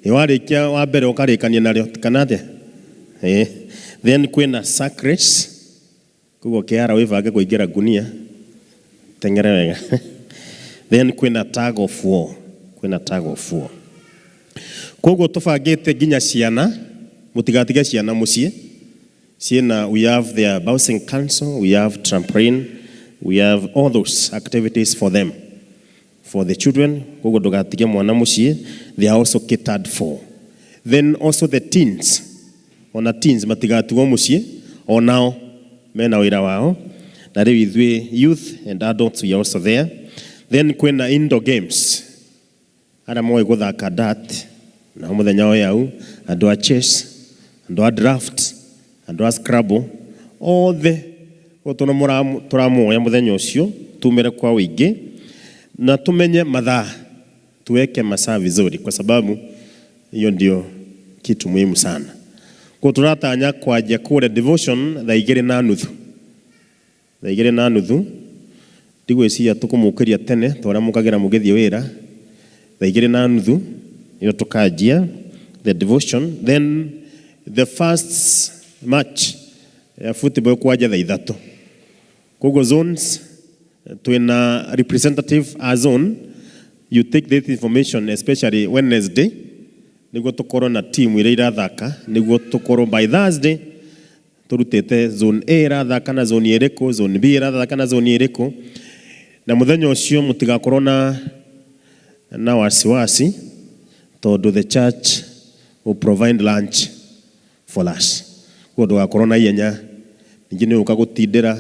warĩkia wa mbere ũkarĩkania narĩo kana atĩa then kwĩna sack race koguo kĩara wĩbange kũingĩra gunia teng'ere wega then kwĩna tug of war koguo tũbangĩte nginya ciana mũtigatige ciana mũciĩ ciana. We have their bouncing council, we have trampoline, we have all those activities for them, for the children. Koguo ndũgatige mwana mũciĩ, they are also catered for. Then also the teens, ona teens matigatigwo mũciĩ, o nao mena wĩra wao, na rĩu ithuĩ youth and adults we are also there. Then kwĩna indoor games, arĩa moĩ gũthaka dart na mũthenya ũyũ au, andũ a chess, andũ a draft, andũ a scrabble, othe tũramuoya mũthenya ũcio tumĩre kwa wĩingĩ na tumenye mathaa, tuweke masaa vizuri kwa sababu hiyo ndio kitu muhimu sana. Kwa turatanya kwajia kule devotion thaa 2:30 ndigwĩciria tũkũmũkĩria tene twarĩa mũkagĩra mũgĩthiĩ wĩra thaa 2:30 iyo tukajia the devotion. Then the first match ya football kwaja thaa 3. Koguo zones twina representative a zone, you take that information especially Wednesday niguo tukorwo na team ĩrĩa irathaka, niguo tukorwo by Thursday turutete zone A irathaka na zone ĩrĩkũ, zone B irathaka na zone ĩrĩkũ, na mũthenya ũcio mũtigakorwo na wasiwasi tondũ the church will provide lunch for us. Kwa ndũgakorwo na ihenya ningĩ nĩ ũka gũtindĩra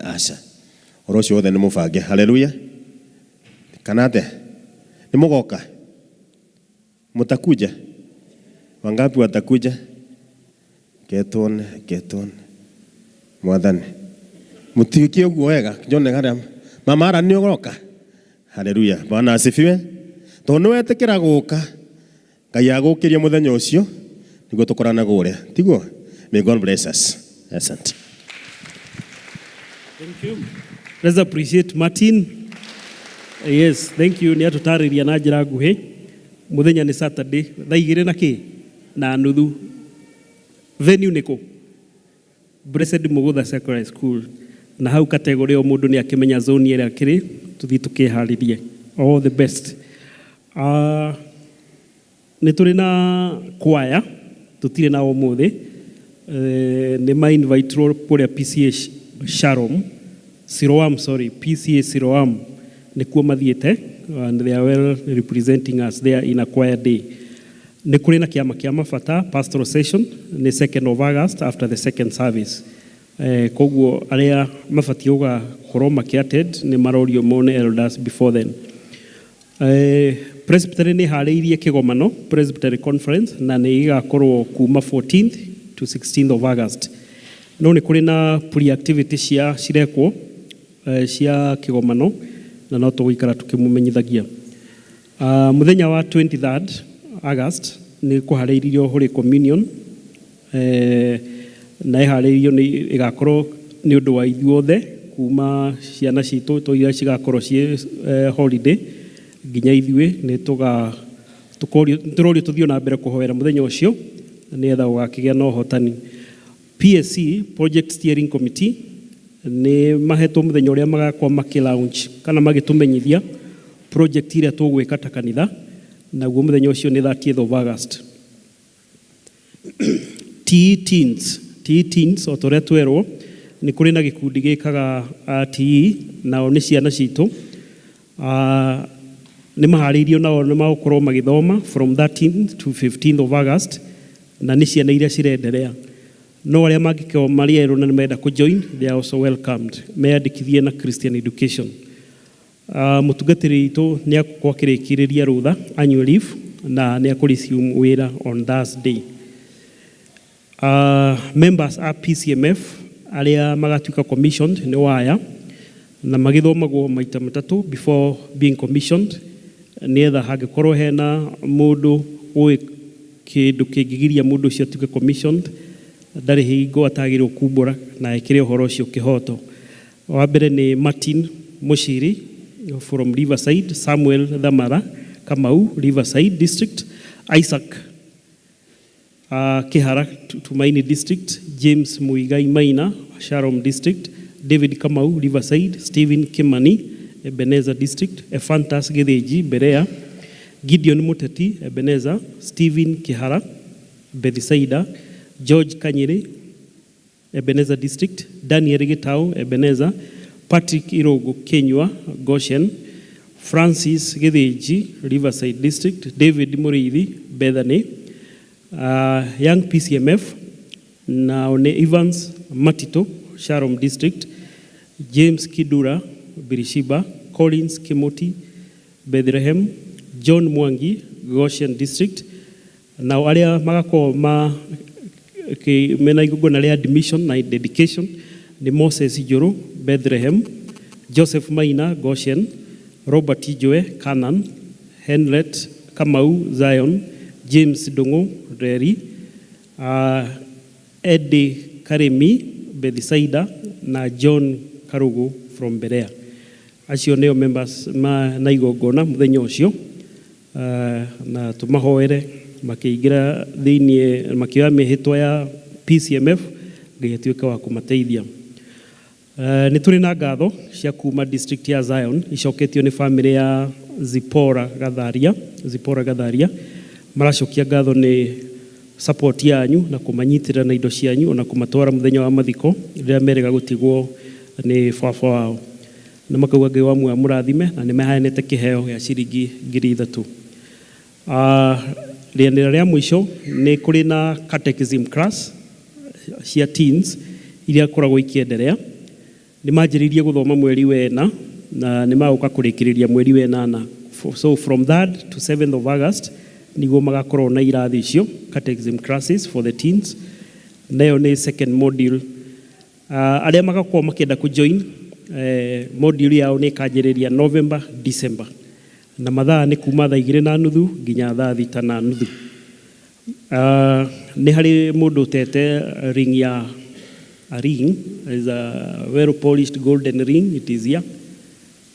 aca ũhoro ũcio wothe nĩ mũbange. Haleluya. Kana atĩa nĩ mũgoka mutakuja wangapi watakuja? Ketone mwathani mutikie ũguo wega nyone harĩa mama ara nĩ ũgoka. Haleluya. Bwana asifiwe. Tondũ nĩ wetĩkĩra gũka Ngai agũkĩrie mũthenya ũcio nĩguo tũkorana gũrĩa tiguo. May God bless us. Asante. Thank you. Let's appreciate Martin. Yes, thank you. Nĩ atũtarĩria na njĩra nguhĩ. Mũthenya nĩ Saturday, thaa 2:30. Venue nĩkũ? Blessed Mugutha Secondary School. Na hau kategori o mũndũ nĩ akĩmenya zone ĩrĩa kĩrĩ, tũthiĩ tũkĩharĩrie. All the best. Nĩ tũrĩ na kwaya, tũtirĩ na ũmũthĩ. Nĩ ma invite kũrĩa PCA PCA Siloam nĩkuo mathiĩte, and they are well representing us there in a choir day. Nĩ kũrĩ na kĩama kĩa mabata pastoral session nĩ 2nd of August after the second service. Koguo arĩa mabatiĩ gũkorwo makĩ-attend nĩ marorio mone elders before then. Presbytery nĩ harĩirie kĩgomano Presbytery Conference na nĩ igakorwo kuma 14th to 16th of August. No nĩ kũrĩ na pre-activity cirekwo cia kĩgomano na no tũgũikara tũkĩmũmenyithagia. Mũthenya wa 23rd August nĩ kũharĩirio Holy Communion na ĩharĩirio nĩ igakorwo nĩ ũndũ wa ithuothe kuma ciana citũ tũiria cigakorwo ciĩ holiday nginya ithuĩ nĩ tũrorio tũthiĩ na mbere kũhoera mũthenya ũcio nĩgetha gũgakĩgĩa na ũhotani. PSC Project Steering Committee nĩ mahetwo mũthenya ũrĩa magakorwo makĩ-launch kana magĩtũmenyithia project iria tũgwĩka ta kanitha, naguo mũthenya ũcio nĩ 30th of August. TE Teens o torĩa twerwo nĩ kũrĩ na gĩkundi gĩkaga TE nao nĩ ciana citũ. Nĩ maharĩirio nao nĩ magũkorwo magĩthoma from 13th to 15th of August na nĩ ciana iria cirenderea. No arĩa mangĩkorwo marĩ erũ na nĩ menda kũjoin, they are also welcomed. Meyandĩkithie na Christian Education. Mũtungatĩri witũ nĩ akorwo akĩrĩkĩrĩria rũtha annual leave na nĩ akũresume wĩra on Thursday. Members a PCMF arĩa magatuĩka commissioned nĩ waya na magĩthomagwo maita matatũ before being commissioned, nĩgetha hangĩkorwo hena mũndũ ũĩ kĩndũ kĩngĩgiria mũndũ ũcio atuĩke commissioned ndarĩ hingo atagĩrĩirwo kumbũra na ekĩre ũhoro ũcio kĩhoto. Wa mbere nĩ Martin Mushiri from Riverside, Samuel Dhamara Kamau, Riverside District, Isaac Kihara, Tumaini District, James Muigai Maina, Sharon District, David Kamau, Riverside, Stephen Kimani, Ebenezer District, Ephantus Gedeji, Berea, Gideon Muteti, Ebenezer, Stephen Kihara, Bethsaida, George Kanyere, Ebenezer District, Daniel Gitau, Ebenezer, Patrick Irogo, Kenywa, Goshen, Francis Gedeji, Riverside District, David Murithi, Bethany, Young PCMF, Naone Evans, Matito, Sharon District, James Kidura, Birishiba, Collins Kimoti, Bethlehem, John Mwangi, Goshen District. Now aria magako mena igongona rĩa admission na dedication ni Moses Ijuru, Bethlehem, Joseph Maina, Goshen, Robert Ijwe, Canaan, Henret Kamau, Zion, James Dongo, Reri, Eddie Karemi, Bethsaida, na John Karugu from Berea. Acio nĩo members na igongona mũthenya ũcio, na tũmahoere makĩingĩra thĩinĩ makĩoya mĩhĩtwa ya PCMF gĩtuĩka wa kũmateithia. Nĩ tũrĩ na ngatho cia kuma district ya Zion icoketio nĩ family ya Zipora Gatharia. Maracokia ngatho nĩ support yanyu na kũmanyitĩrĩra na indo cianyu na kũmatwara mũthenya wa mathiko rĩrĩa merĩga gũtigwo nĩ baba wao. Na makauga Ngai wa muoyo mũrathime na nĩ maheanĩte kĩheo gĩa ciringi 3,000. Rĩanĩra rĩa mũico nĩ kũrĩ na catechism class cia teens iria koragwo ikiendelea. Nĩ manjĩrĩirie gũthoma mweri wena na nĩ magũka kũrĩkĩrĩria mweri wenana. So from 3rd to 7th of August niguo magakorwo na irathi icio catechism classes for the teens. Nayo nĩ second module. Arĩa magakorwo makĩenda kũjoin module yao nĩ kanjĩrĩria November, December. Na mathaa nĩ kuma thaa 2:30 nginya thaa 6:30. Nĩ harĩ mũndũ ũtete ring ya a ring is a well polished golden ring. It is here.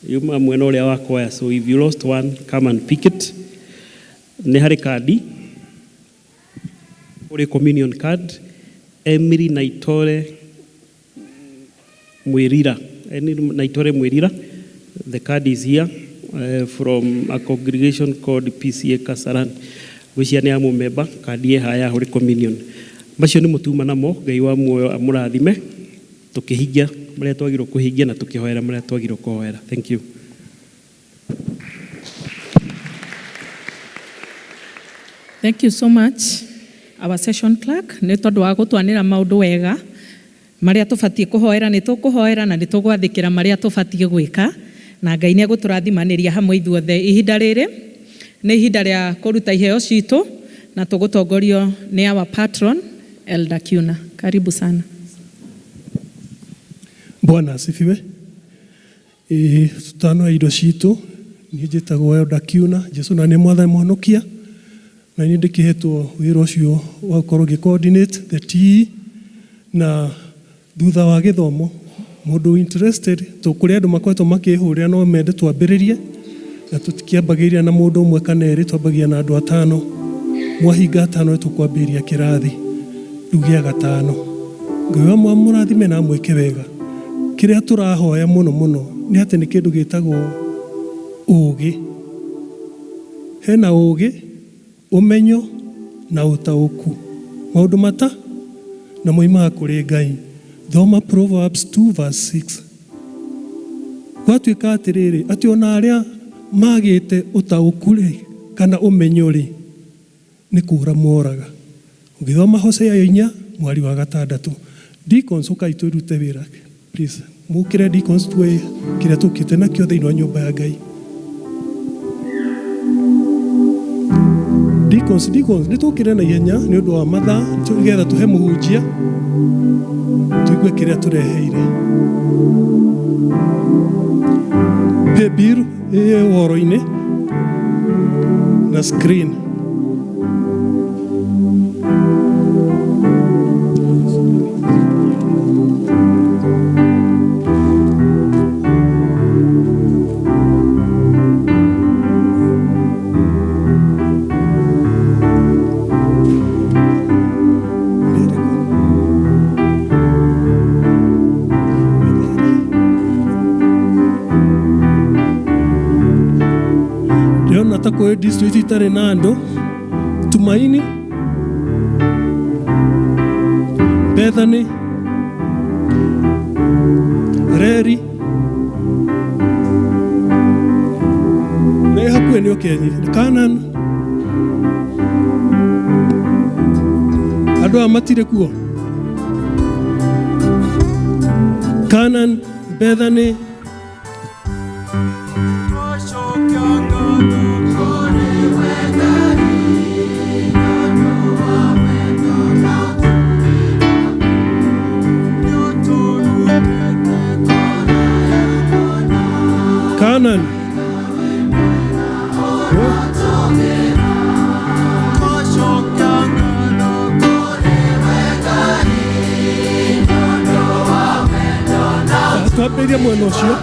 Yuma mwena ũrĩa wa kwaya. So if you lost one, come and pick it. Nĩ harĩ kandi ũrĩ communion card. Emily Naitore Mwirira. The card is here. From a congregation called PCA Kasaran. Gwĩcia nĩ amũmemba kandi haya hũrĩ communion. Macio nĩ mũtuma namo Ngai wa muoyo amũrathime tũkĩhingia marĩa twagĩrĩirwo kũhingia na tũkĩhoera marĩa twagĩrĩirwo kũhoera. Thank you. Thank you so much our session clerk nĩ tondũ wa gũtwanĩra maũndũ wega marĩa tũbatiĩ kũhoera nĩ tũkũhoera na nĩ tũgwathĩkĩra marĩa tũbatiĩ gwĩka. Na Ngai nĩ egũtũrathimanĩria hamwe ithuothe. Ihinda rĩrĩ nĩ ihinda rĩa kũruta iheo citũ na tũgũtongorio nĩ our patron Elder Kiuna. Karibu sana. Bwana asifiwe. Tutano indo citũ niĩ njĩtagwo Elder Kiuna. Jesu na nĩ mwathani mũhonokia na niĩ ndĩkĩhetwo wĩra ũcio wa gũkorwo ngĩ-coordinate the TE na thutha wa gĩthomo mũndũ interested tũkũrĩ andũ makoretwo makĩhũrĩra no mende twambĩrĩrie na tũtikĩambagĩrĩria na mũndũ ũmwe kana erĩ, twambagia na andũ 5. Mwahinga 5 tũkwambĩrĩria kĩrathi rĩu gĩa 5. Ngai wa muoyo mũrathime na mwĩke wega. Kĩrĩa tũrahoya mũno nĩ atĩ nĩ kĩndũ gĩtagwo ũũgĩ. Hena ũũgĩ, ũmenyo na ũtaũku. Maũndũ mata na moimaga kũrĩ Ngai. Thoma Proverbs 2 verse 6. Gwatuĩka atĩrĩrĩ atĩ ona arĩa magĩte ũtaũku-rĩ kana ũmenyo-rĩ nĩ kũũra moraga. Ũngĩthoma Hosea 4 mweri wa 6. Deacons ũkai twĩrute wĩra please. Mũkĩre deacons tuwe kĩrĩa tũkĩte nakĩo thĩinĩ wa nyũmba ya Ngai. Deacons nĩ tũkĩre na ihenya nĩ ũndũ wa mathaa nĩgetha tũhe mũhunjia tũigue kĩrĩa tũreheire. Paybill woro-inĩ na screen. district itarĩ na andũ: Tumaini, Bethany, Reri, ũrĩa hakuhĩ nĩ ũkenyi, Canaan. Andũ aya matirĩ kuo. Canaan, Bethany, Canaan. Twambĩrĩrie mwena ũcio.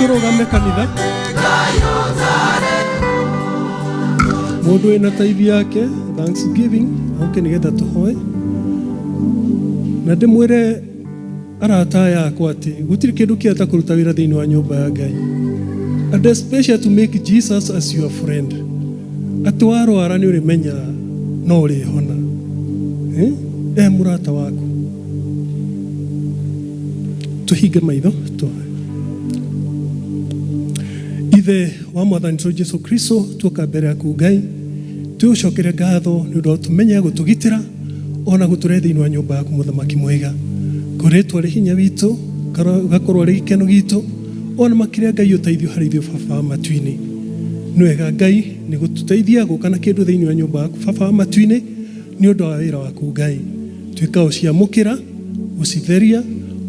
Tũrũgame kanitha. Mũndũ ena tithe yake, Thanksgiving, oke nĩgetha tũhoe. Na ndĩmwĩre arata yakwa atĩ gũtirĩ kĩndũ kĩata kũruta wĩra thĩinĩ wa nyũmba ya Ngai. And especially to make Jesus as your friend. Atĩ warwara nĩ ũrĩmenya no ũrĩhona. Mũrata waku. Tũhinge maitho tũhoe. Ithe wa Mwathani witũ Jesu Kristo, tuoka mbere yaku Ngai, tũgũcokeria ngatho nĩ ũndũ wa ũtũmenya gũtũgitĩra ona gũtũrehe thĩinĩ wa nyũmba yaku mũthamaki mwega. Kũrĩtwo rĩ hinya witũ, gakorwo rĩ gĩkeno gitũ, ona makĩria Ngai ũteithio harĩ ithuĩ baba wa matu-inĩ. Nĩ wega Ngai nĩ gũtũteithia gũka na kĩndũ thĩinĩ wa nyũmba yaku baba wa matu-inĩ nĩ ũndũ wa wĩra waku Ngai. Tuĩka ũciamũkĩra, gũcitheria,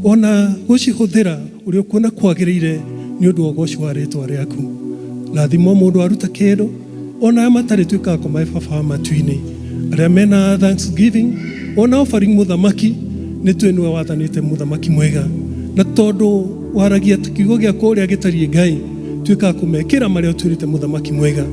ona gũcihũthĩra ũrĩa ũkuona kwagĩrĩire nĩ ũndũ wa ũgoci wa rĩĩtwa rĩaku. Rathima mũndũ waruta kĩndũ, ona matarĩ tuĩkaga kũmahe baba wa matu-inĩ. Arĩa mena Thanksgiving, ona offering mũthamaki, nĩ tuĩ nĩwe wathanĩte mũthamaki mwega. Na tondũ waragia kiugo gĩakwa ũrĩa gĩtariĩ Ngai, tuĩkaga kũmekĩra marĩa ũtwĩrĩte mũthamaki mwega.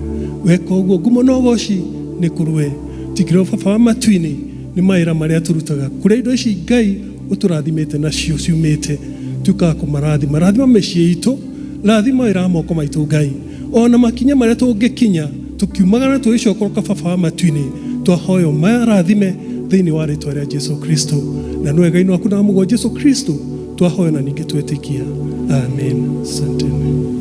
Weka ũguo ngumo na ũgoci nĩ kũrwe. tikiro baba wa matu-inĩ nĩ mawĩra marĩa tũrutaga kũrĩa indo ici Ngai ũtũrathimĩte nacio ciumĩte tukaga kũmarathima rathima mĩciĩ itũ rathima wĩra wa moko maitũ Ngai ona makinya marĩa tũngĩkinya tukiumagara tũgĩcoka baba wa matu-inĩ twahoyo marathime thĩinĩ wa rĩtwa rĩa Jesu Kristo na nĩ Ngai waku na mũgo Jesu Kristo twahoyo na ningĩ twetĩkia amen. Asanteni.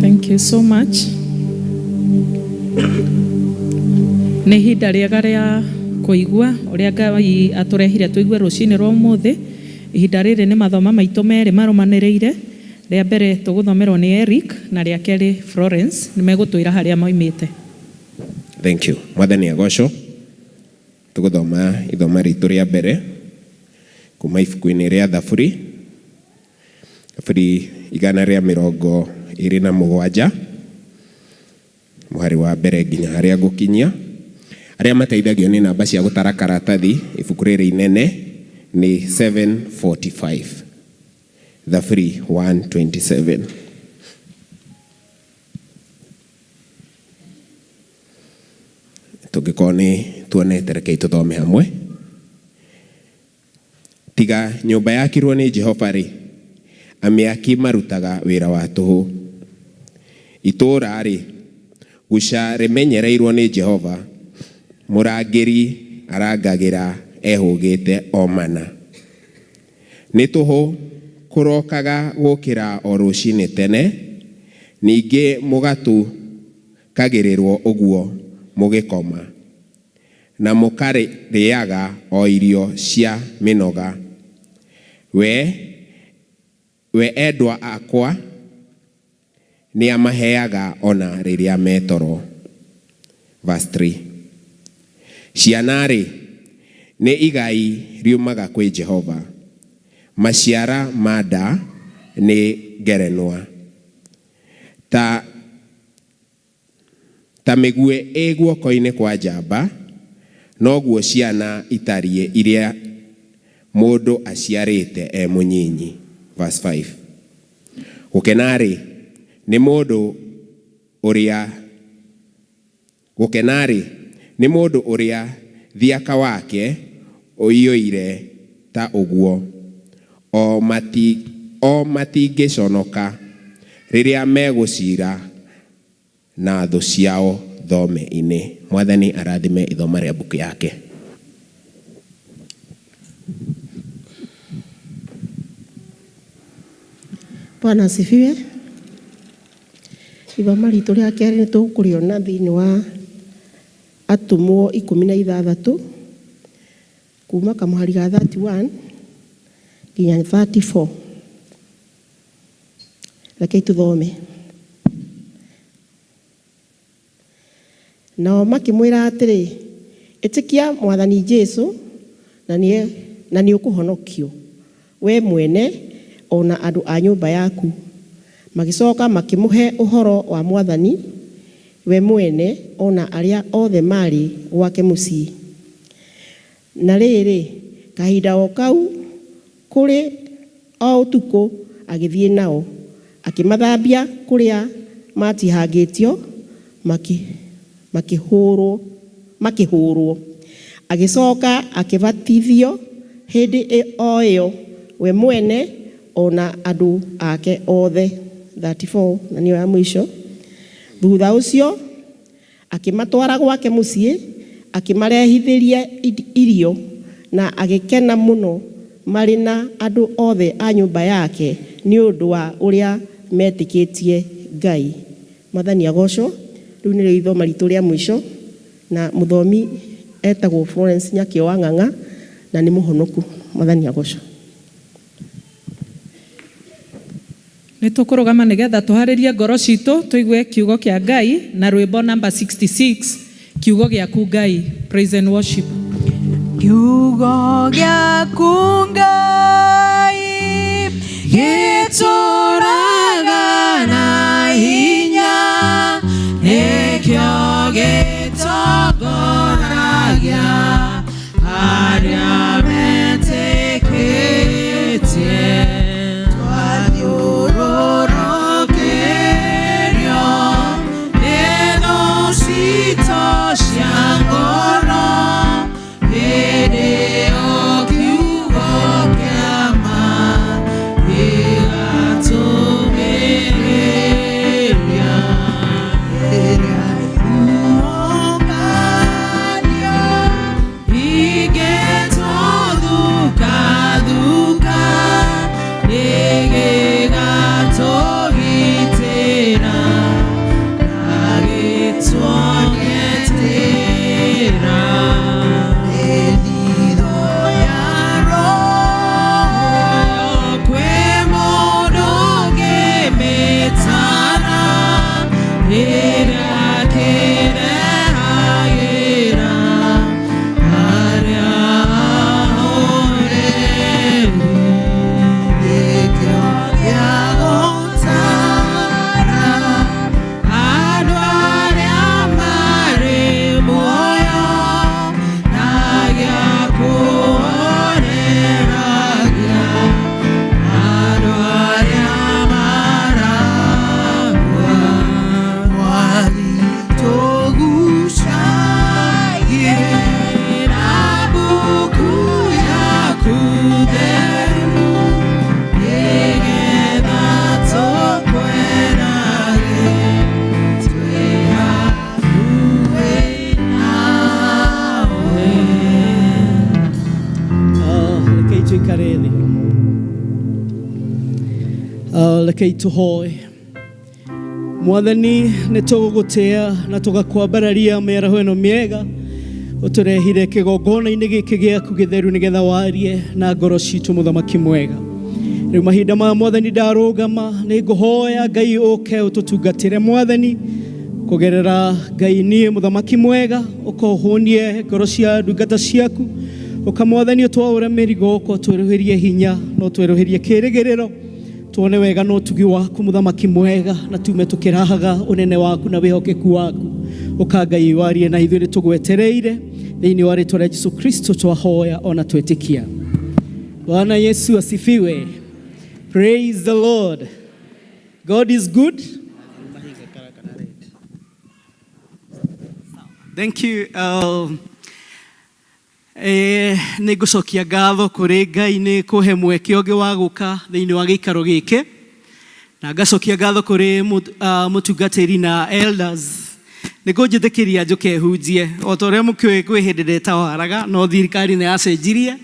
Thank you so much. Nĩ ihinda rĩega rĩa kũigua ũrĩa Ngai atũrehire tũigue rũcinĩ rwa ũmũthĩ. Ihinda rĩrĩ nĩ mathoma maitũ merĩ marũmanĩrĩire. Rĩa mbere tũgũthomerwo nĩ Eric na rĩa kerĩ Florence nĩ megũtwĩra harĩa moimĩte. Thank you. Mwathani agocwo. Tũgũthoma ithoma ritũ rĩa mbere kuma ibuku-inĩ rĩa Thaburi. Thaburi 127 mũhari wa mbere nginya harĩa ngũkinyia. Arĩa mateithagio nĩ namba cia gũtara karatathi ibuku rĩrĩ inene ni 745. Thaburi 127. Tũngĩkorwo nĩ tuonete rekei tũthome hamwe. Tiga nyũmba yakirwo nĩ Jehova rĩ, amĩaki marutaga wĩra wa tũhũ. Itũũra rĩ, guca rĩmenyereirwo nĩ Jehova, mũrangĩri arangagĩra ehũgĩte o mana. Nĩ tũhũ kũrokaga gũkĩra o rũcinĩ tene, ningĩ mũgatukagĩrĩrwo ũguo mũgĩkoma, na mũkarĩaga o irio cia mĩnoga. We endwa akwa nĩ amaheaga ona rĩrĩa metoro. Verse 3. Ciana rĩ, nĩ igai riumaga kwĩ Jehova, maciara ma nda nĩ ngerenwa. Ta mĩguĩ ĩ guoko-inĩ kwa njamba, noguo ciana itariĩ iria mũndũ aciarĩte e mũnyinyi. Verse 5. Gũkena rĩ, nĩ mũndũ ũrĩa thiaka wake ũiyũire ta ũguo, o matingĩconoka rĩrĩa megũcira na thũ ciao thome-inĩ. Mwathani arathime ithoma rĩa mbuku yake. Bwana asifiwe. Ithoma ritũ rĩa kerĩ nĩ tũkũrĩona thĩinĩ wa Atumwo 16 kuma kamũhari ga 31 nginya 34. Rekei tũthome. Nao makĩmwĩra atĩrĩ, ĩtĩkia Mwathani Jesu na nĩ ũkũhonokio we mwene ona andũ a nyũmba yaku. Magĩcoka makĩmũhe ũhoro wa Mwathani we mwene ona arĩa othe marĩ gwake mũciĩ. Na rĩrĩ, kahinda o kau kũrĩ o ũtukũ agĩthiĩ nao, akĩmathambia kũrĩa matihangĩtio, makĩhũrwo. Agĩcoka akĩbatithio hĩndĩ o ĩyo we mwene ona andũ ake othe. 34 na niyo ya mwisho. Thutha ũcio akĩmatwara gwake mũciĩ, akĩmarehithĩria irio na agĩkena mũno marĩ na andũ othe a nyũmba yake nĩ ũndũ wa ũrĩa metĩkĩtie Ngai. Mwathani agocwo. Rĩu nĩrĩo ithoma ritũ rĩa mũico na mũthomi etagwo Florence Nyakĩo wa Ng'ang'a na nĩ mũhonoku. Mwathani agocwo. Nĩ tũkũrũgama nĩgetha tũharĩrie ngoro citũ tũigue kiugo kĩa Ngai na rwĩmbo number 66 kiugo gĩaku Ngai. Praise and worship. Kiugo gĩaku Ngai gĩtũraga na hinya, nĩkĩo gĩtongoragia arĩa metĩkĩtie. Rekei tuhoe. Mwathani nĩ tũgũgũtĩa na tũgakwambararia mĩaraho ĩno mĩega ũtũrehire kĩgongona-inĩ gĩkĩ gĩaku gĩtheru nĩgetha warie na ngoro citũ mũthamaki mwega. Rĩu mahinda maya Mwathani ndarũgama nĩ ngũhoya Ngai ũke ũtũtungatĩre Mwathani kũgerera Ngai niĩ mũthamaki mwega ũkohũnie ngoro cia ndungata ciaku ũkamwathani ũtwaũre mĩrigo ũtweruhĩrie hinya no tweruhĩrie kĩrĩgĩrĩro tuone wega no tugi waku mũthamaki mwega na tume tukirahaga unene waku na wihokeku waku ukangai warie na ithuĩ tũgwetereire thĩinĩ wa rĩtwa rĩa Jesu Kristo twahoya ona twetikia. Bwana Yesu asifiwe. Praise the Lord. God is good. Thank you. Nĩ ngũcokia ngatho kũrĩ Ngai nĩ kũhe mweke ũngĩ wa gũka thĩinĩ wa gĩikaro gĩkĩ na ngacokia ngatho kũrĩ mũtungatĩri na elders nĩ kũnjĩtĩkĩria njũke hunjie o ta ũrĩa mũkĩũĩ kwĩ hĩndĩ ndetawaraga no thirikari nĩ yacenjirie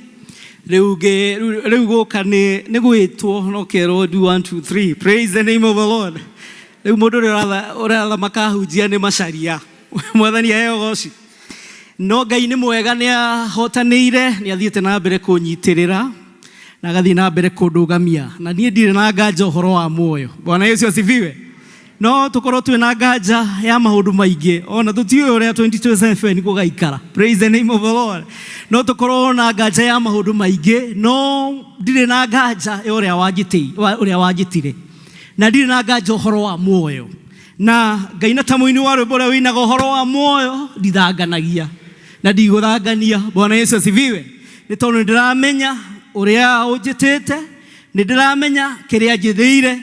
rĩu gũka nĩ gwĩtwo no kerwo do 1 2 3 praise the name of the Lord. Rĩu mũndũ ũrĩa makahunjia nĩ macaria Mwathani aheo goci. No Ngai nĩ mwega nĩ ahotanĩire nĩ athiĩte na mbere kũnyitĩrĩra na agathiĩ na mbere kũndũgamia na niĩ ndirĩ na nganja ũhoro wa muoyo. Bwana Yesu asifiwe. No tũkorwo twĩ na nganja ya maũndũ maingĩ ona tũtiũĩ ũrĩa 2027 gũgaikara. Praise the name of the Lord. No tũkorwo na nganja ya maũndũ maingĩ no ndirĩ na nganja ũrĩa wanjĩtire na ndirĩ na nganja ũhoro wa muoyo. Na Ngai na ta mũini wa rwĩmbo ũrĩa wĩinaga ũhoro wa muoyo ndithanganagia na ndigũthangania. Bwana Yesu asifiwe. Nĩ tondũ ndĩramenya ũrĩa ũnjĩtĩte, nĩ ndĩramenya kĩrĩa njĩthĩire,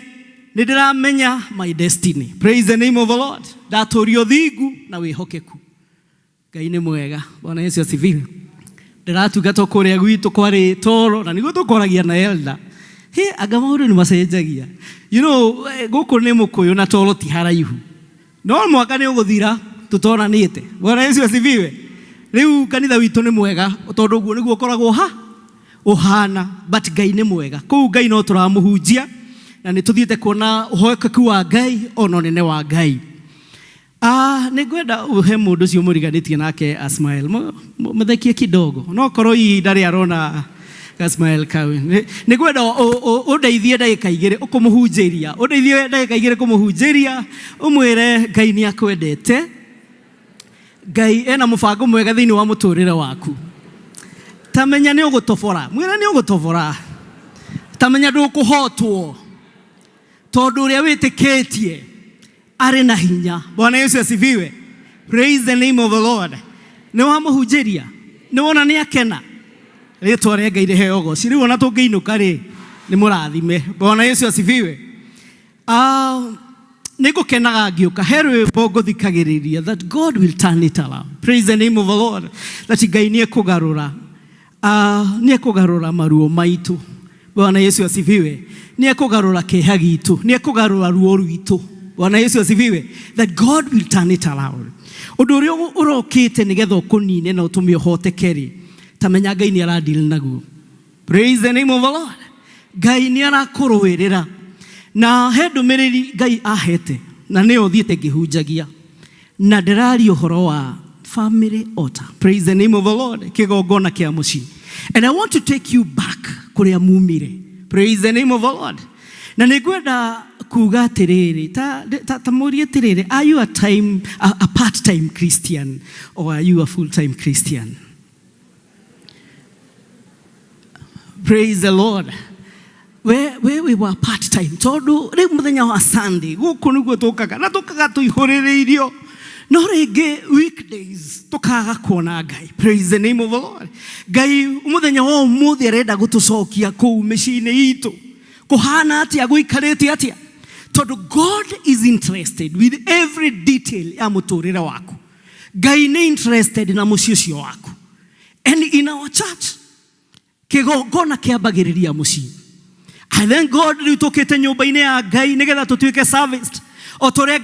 nĩ ndĩramenya my destiny. Praise the name of the Lord. Ndatũrio thingu na wĩhokeku. Ngai nĩ mwega. Bwana Yesu asifiwe. Ndĩratungata kũrĩa gwitũ kwarĩ toro na nĩguo tũkoragia na elder. Anga maũndũ nĩ macenjagia. You know, gũkũ nĩ mũkũyũ na toro ti haraihu. No mwaka nĩ ũgũthira tũtoranĩte. Bwana Yesu asifiwe. Rĩu kanitha witũ nĩ mwega tondũ ũguo nĩguo ũkoragwo ũhana but Ngai nĩ mwega. Kũu Ngai no tũramũhunjia na nĩ tũthiĩte kuona ũhokeku wa Ngai ona ũnene wa Ngai. Nĩ ngwenda ũhe mũndũ ũcio mũriganĩtie nake Asmael mũthekie kidogo. No korwo ihinda rĩa arona Asmael kawe. Nĩ ngwenda ũndeithie ndagĩka igĩrĩ ũkũmũhunjĩria. Ũndeithie ndagĩka igĩrĩ kũmũhunjĩria ũmwĩre Ngai nĩ akwendete. Ngai ena mũbango mwega thĩinĩ wa mũtũrĩre waku. Tamenya nĩ ũgũtobora. Mwĩra nĩ ũgũtobora. Tamenya ndũkũhotwo. Tondũ ũrĩa wĩtĩkĩtie arĩ na hinya. Bwana Yesu asifiwe. Praise the name of the Lord. Nĩ wamũhunjĩria. Nĩ wona nĩ akena. Rĩtwa rĩa Ngai rĩheo goci. Rĩu ona tũngĩinũka rĩ nĩ mũrathime. Bwana Yesu asifiwe. Nĩ ngũkenaga ngĩũka he rwĩmbo ngũthikagĩrĩria that God will turn it around. Praise the name of the Lord. That Ngai nĩ ekũgarũra maruo maitũ. Bwana Yesu asifiwe. Nĩ ekũgarũra kĩeha gitũ. Nĩ ekũgarũra ruo rwitũ. Bwana Yesu asifiwe. That God will turn it around. Ũndũ ũrĩa ũrokĩte nĩgetha ũkũnine na ũtũme ũhoteke rĩ tamenya Ngai nĩ aradili naguo. Praise the name of the Lord. Ngai nĩ arakũrũĩrĩra na he ndũmĩrĩri Ngai ahete na nĩyo thiĩte ngĩhunjagia na ndĩraria ũhoro wa family altar. Praise the name of the Lord. Kĩgongona kĩa mũciĩ. And I want to take you back kũrĩa mumire. Praise the name of the Lord. Na nĩ ngwenda kuga atĩrĩrĩ ta mũrie atĩrĩrĩ, are you a part-time Christian or are you a full-time Christian? Praise the Lord. Where we were part-time. Tondũ rĩu mũthenya wa Sunday gũkũ nĩguo tũkaga na tũkaga tũihũrĩrĩirio. No rĩngĩ weekdays tũkaga kuona Ngai. Praise the name of the Lord. Ngai mũthenya wa ũmũthĩ arenda gũtũcokia kũu mĩciĩ-inĩ itũ. Kũhana atĩa gũikarĩte atĩa. Tondũ God is interested with every detail ya mũtũrĩre waku. Ngai nĩ interested na mũciĩ ũcio waku. And in our church kĩgongona kĩambagĩrĩria mũciĩ. And then God rĩu tũkĩte nyũmba-inĩ ya Ngai nĩgetha tũtuĩke serviced. O torĩa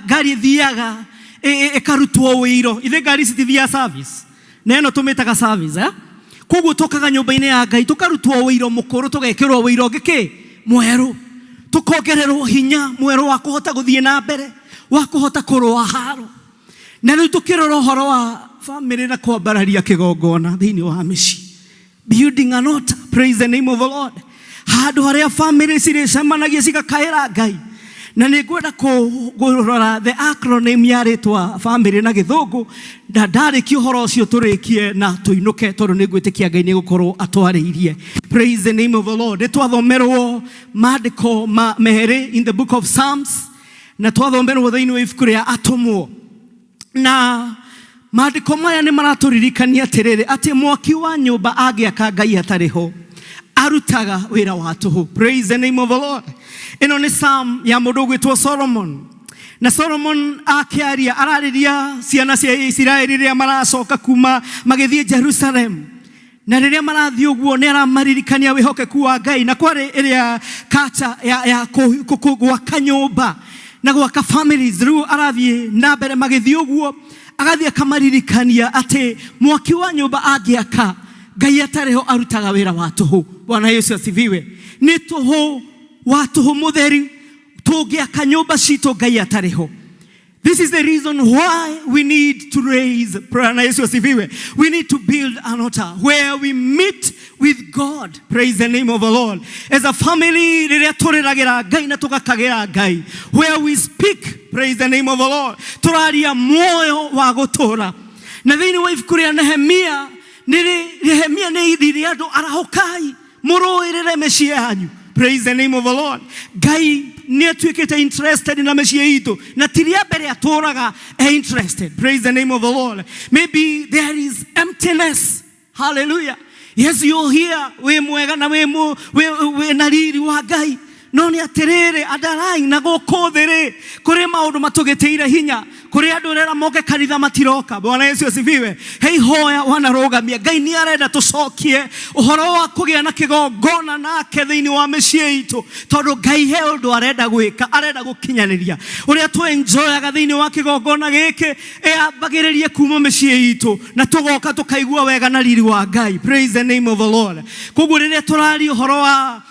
ngari thiaga ĩkarutwo wĩiro. Ithe ngari citithiaga service. Na ĩno tũmĩtaga service. Koguo tũkaga nyũmba-inĩ ya Ngai tũkarutwo wĩiro mũkũrũ tũgekĩrwo wĩiro ngĩkĩ mwerũ. tukongererwo hinya mwero wa kuhota guthie na mbere wa kuhota kurwa haro na riu tukirora uhoro wa family na kwambararia kigongona thiini wa mici building an altar. Praise the name of the Lord. Handu haria family ciricemanagia cigakaira Ngai na nĩ ngwenda kũrora the acronym ya rĩtwa family na gĩthũngũ na ndarĩkia ũhoro ũcio tũrĩkie na tũinũke tondũ nĩ ngwĩtĩkia Ngai nĩ gũkorwo atwarĩirie. Praise the name of the Lord. Nĩtwathomerwo maandĩko merĩ in the book of Psalms na twathomerwo thĩinĩ wa ibuku rĩa atũmwo na maandĩko maya nĩ maratũririkania atĩrĩrĩ atĩ mwaki wa nyũmba angĩaka Ngai atarĩ ho arutaga wĩra wa tũhũ. Praise the name of the Lord. Ĩno nĩ psalm ya mũndũ ũgwĩtwo Solomon na Solomon akĩaria ararĩria ciana cia Isiraeli rĩrĩa maracoka kuma magĩthiĩ Jerusalem na rĩrĩa marathiĩ ũguo nĩ aramaririkania wĩhokeku wa Ngai na kwarĩ ĩrĩa kata ya gwaka nyũmba na gwaka families. Rĩu arathiĩ na mbere magĩthiĩ ũguo agathiĩ akamaririkania atĩ mwaki wa nyũmba angĩaka Ngai atarĩ ho arutaga wĩra wa tũhũ. Bwana Yesu asifiwe. Nĩ tũhũ wa tũhũ mũtheri tũngĩaka nyũmba citũ Ngai atarĩ ho. This is the reason why we need to raise prayer. We need to build an altar where we meet with God. Praise the name of the Lord. As a family, where we speak, praise the name of the Lord. Turaria moyo wa gutura. Na thini wa ibuku ria Nehemia, Nehemia nĩ ithire andũ arahokai mũrũĩrĩre mĩciĩ yanyu. Praise the name of the Lord. Ngai nĩ atuĩkĩte interested na mĩciĩ itũ na tiria mbere atũraga interested. Praise the name of the Lord. Maybe there is emptiness. Hallelujah. Yes, you're here. We mwega na we na riri wa Ngai. No nĩ atĩrĩrĩ underline na gũkũ thĩ kũrĩ maũndũ matũgĩtĩire hinya kũrĩ andũ rĩrĩa moke kanitha matiroka. Bwana Yesu asifiwe. Hei hoya wanarũgamia Ngai nĩ arenda tũcokie ũhoro wa kũgĩa na kĩgongona nake thĩinĩ wa mĩciĩ itũ tondũ Ngai he ũndũ arenda gwĩka arenda gũkinyanĩria ũrĩa tũenjoyaga thĩinĩ wa kĩgongona gĩkĩ ambagĩrĩrie kuma mĩciĩ itũ na tũgoka tũkaigua wega na riri wa Ngai. Praise the name of the Lord. Koguo rĩrĩa tũraria ũhoro wa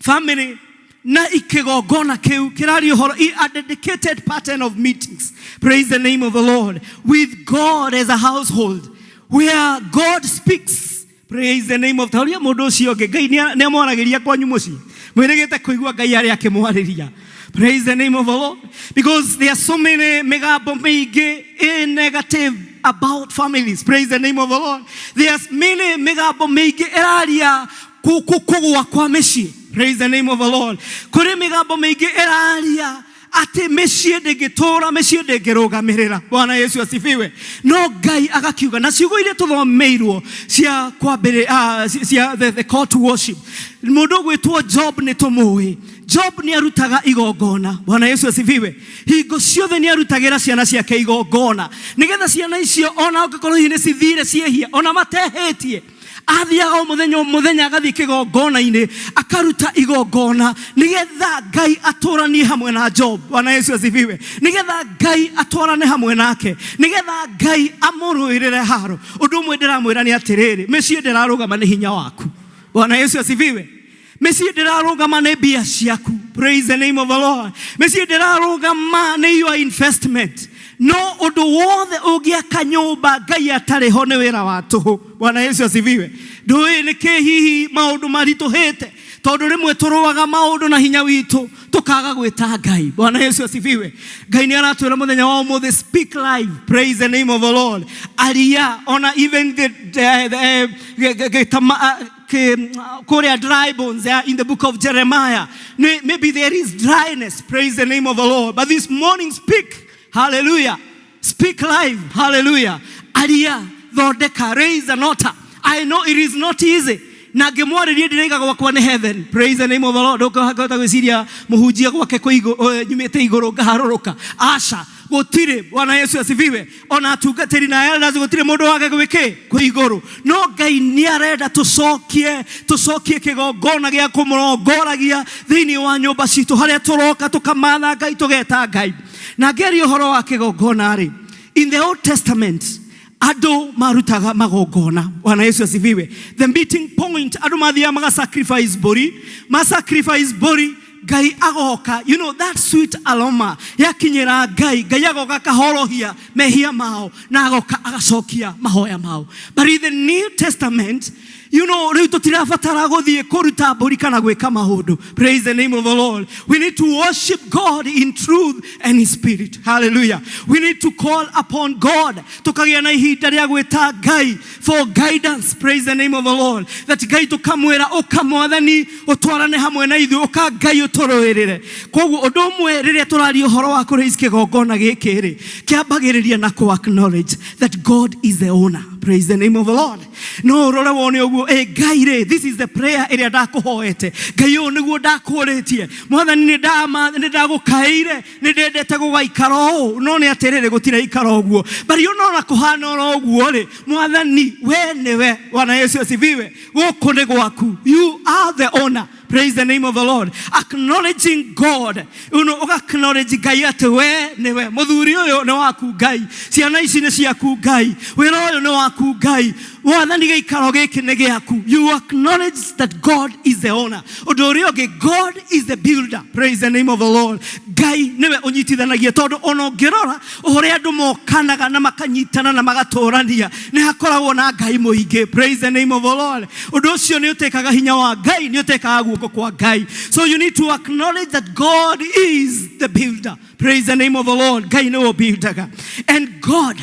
family na ikigongona keu kirari horo a dedicated pattern of meetings. Praise the name of the Lord with God as a household where God speaks. Praise the name of the Lord. Mũndũ ũcio Ngai nĩ amwaragĩria kwanyu mũciĩ mwĩrĩgĩte kũigua Ngai arĩa akĩmwarĩria. Praise the name of the Lord. Because there are so many mĩgambo mĩingĩ negative about families. Praise the name of the Lord. There's many mĩgambo mĩingĩ ĩraria kũgwa kwa mĩciĩ. Praise the name of the Lord. Kuri migambo mĩingĩ ĩraria atĩ mĩciĩ ndĩngĩtũra mĩciĩ ndĩngĩrũgamĩrĩra. Bwana Yesu asifiwe. No Ngai agakiuga na ciugo iria tũthomeirwo cia cia the call to worship. Mũndũ ũgwĩtwo Job nĩ tũmũĩ. Job nĩ arutaga igongona. Bwana Yesu asifiwe. Hingo ciothe nĩ arutagĩra ciana ciake igongona nĩgetha ciana icio ona ũngĩkorwo nĩ cithire ciehia ona matehĩtie athiaga o mũthenya agathiĩ kĩgongona-inĩ akaruta igongona nĩgetha Ngai atũranie hamwe na Job. Bwana Yesu asifiwe. Nĩgetha Ngai atwarane hamwe nake nĩgetha Ngai amũrũĩrĩre haro. Ũndũ ũmwe ndĩramwĩra nĩ atĩrĩrĩ mĩciĩ ndĩrarũgama nĩ hinya waku. Bwana Yesu asifiwe. Mĩciĩ ndĩrarũgama nĩ mbia ciaku. Praise the name of the Lord. Mĩciĩ ndĩrarũgama nĩ your investment. No ũndũ wothe ũngĩaka nyũmba Ngai atarĩ ho nĩ wĩra wa tũhũ. Bwana Yesu asifiwe. Ndũĩ nĩkĩ hihi maũndũ maritũhĩte tondũ rĩmwe tũrũaga maũndũ na hinya witũ tũkaga gwĩta Ngai. Bwana Yesu asifiwe. Ngai nĩ aratwĩra mũthenya wa ũmũthĩ speak live. Praise the name of the Lord. Aria ona even Korea dry bones in the book of Jeremiah. Maybe there is dryness. Praise the name of the Lord. But this morning speak. Hallelujah. Speak live. Hallelujah. Aria thondeka, raise an altar. I know it is not easy. Na ngĩmwarĩria ndĩraiga gwakwa nĩ heaven. Praise the name of the Lord. Ndũkahota gwĩciria mũhunjia gwake nyumĩte igũrũ ngaharũrũka. Aca gũtirĩ. Bwana Yesu asifiwe. Ona atungatĩri na elders gũtirĩ mũndũ wake gwĩkĩ kwĩ igũrũ. No Ngai nĩ arenda tũcokie kĩgongona gĩa kũmũrongoragia thĩinĩ wa nyũmba citũ harĩa tũroka tũkamatha Ngai tũgeta Ngai. Na ngeri ũhoro wa kĩgongona rĩ. In the Old Testament ado marutaga magongona. Bwana Yesu asifiwe. The meeting point, ado mathia maga sacrifice bori, ma sacrifice bori, Gai agoka, you know that sweet aroma yakinyira Gai agoka kahorohia mehia mao na agoka agacokia mahoya mao. But in the New Testament, you know, praise the name of the Lord. We need to worship God in truth and in spirit. Hallelujah. We need to call upon God for guidance. Praise the name of the Lord. That Gai to kamwera okamwathani otwarane hamwe na ithu oka Gai otoroerere. Koguo odomwe rire turari uhoro wa kuraise kigongona gikiri kiambagiriria na ku acknowledge that God is the owner. Praise the name of the Lord. No, rora wone oguo Gaire, this is the prayer area ndakuhoete. Gai o niguo ndakuretie. Mwathani ni ndagukaire, ni ndendete gugaikaro, no ni aterere gutira ikaro oguo. Bari yo no na kuhana oguo ri. Mwathani we niwe, Bwana Yesu asifiwe. Guku ni gwaku. You are the owner. Praise the name of the Lord. Acknowledging God. Acknowledge Gai ate we niwe. Muthuri uyu ni waku Gai. Ciana ici ni ciaku Gai. Wira uyu ni waku Gai. Mwathani giikaro giki ni giaku. You acknowledge that God is the owner. Undu uria ungi, God is the builder. Praise the name of the Lord. Gai niwe unyitithanagia tondu ona ngirora uria andu mokanaga na makanyitana na magatorania ni hakoragwo na Gai muingi. Praise the name of the Lord. Undu ucio ni utekaga hinya wa Gai, ni utekaga guoko kwa Gai. So you need to acknowledge that God is the builder. Praise the name of the Lord. Gai no builder. And God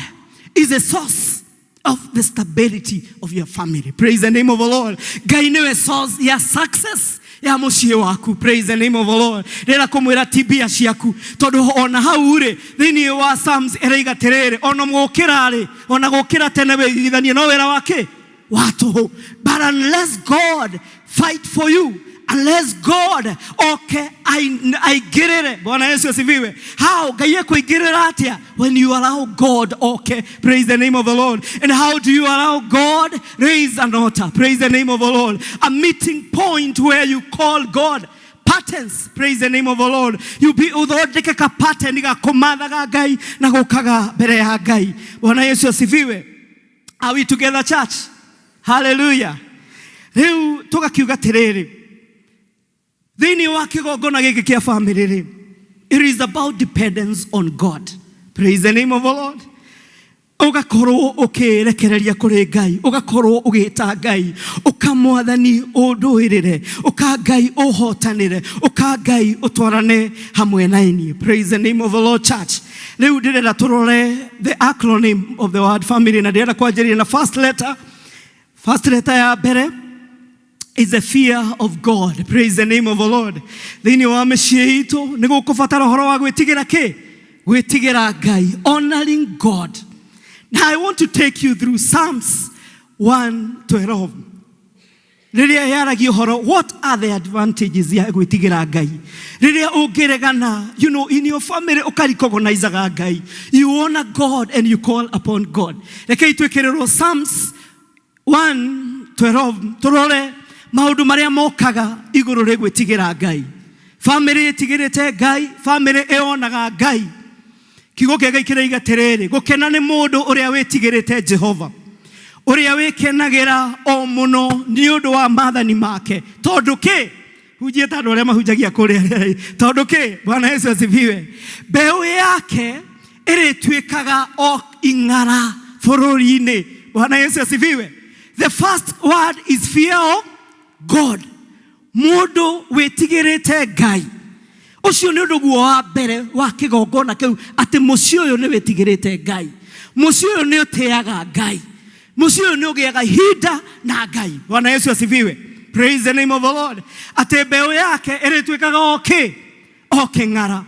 is a source of the stability of your family. Praise the name of the Lord. Gai niwe source ya success ya mucie waku. Praise the name of the Lord. Rera kumwira tibia ciaku tondu ona hau ri thini wa Psalms eraiga terere ona mukira ri ona gukira tene withithanie no wera wake watu. But unless God fight for you, unless God okay I get it. Bwana Yesu asifiwe. How Gai kuigirira atia? When you allow God, okay, praise the name of the Lord. And how do you allow God? Raise an altar. Praise the name of the Lord. A meeting point where you call God. Patterns. Praise the name of the Lord. You be udhodeke ka pattern ga komatha ga Gai na gukaga mbere ya Gai. Bwana Yesu asifiwe. Are we together, church? Hallelujah. Riu tugakiuga tiriri. Thini wa kigongona giki kia family ri. It is about dependence on God. Praise the name of the Lord. Ugakorwo ukirekereria kuri Gai, ugakorwo ugita Gai, ukamwathani unduirire, uka Gai uhotanire, uka Gai utwarane hamwe na ini. Praise the name of the Lord, church. Riu ndirenda turore the acronym of the word family na ndirenda kwanjiria na first letter ya mbere is the fear of God. Praise the name of the Lord. Thini wa mĩciĩ itu nĩ gũkũbatara ũhoro wa gwĩtigĩra kĩ? Gwĩtigĩra Gai, honoring God. Now I want to take you through Psalms 1:12. Rĩrĩa yaragia ũhoro, what are the advantages ya gwĩtigĩra Gai? Rĩrĩa ũngĩregana, you know, in your family ũkaricogonizaga Gai. You honor God and you call upon God. Rekei twĩkĩrĩrwo Psalms 1:12 turore maundu maria mokaga iguru ri gwitigira Gai. Family itigirite Gai, family eonaga Gai. Kigo kia Gai kiraiga terere, gukena ni mundu uria witigirite Jehova. Uria wikenagira o muno ni undu wa maathani make. Tondu ki hujie ta andu aria mahunjagia kuria. Tondu ki Bwana Yesu asifiwe. Mbeu yake iritwikaga o ing'ara bururi-ini. Bwana Yesu asifiwe. The first word is fear of God. Mundu witigirite Gai. Ucio ni undu guo wa mbere wa kigongona kiu ati muci uyu ni witigirite Gai. Muci uyu ni utiaga Gai. Muci uyu ni ugiaga hinda na Gai. Bwana Yesu asifiwe. Praise the name of the Lord. Ati mbeu yake iritwikaga okay. Okay ng'ara.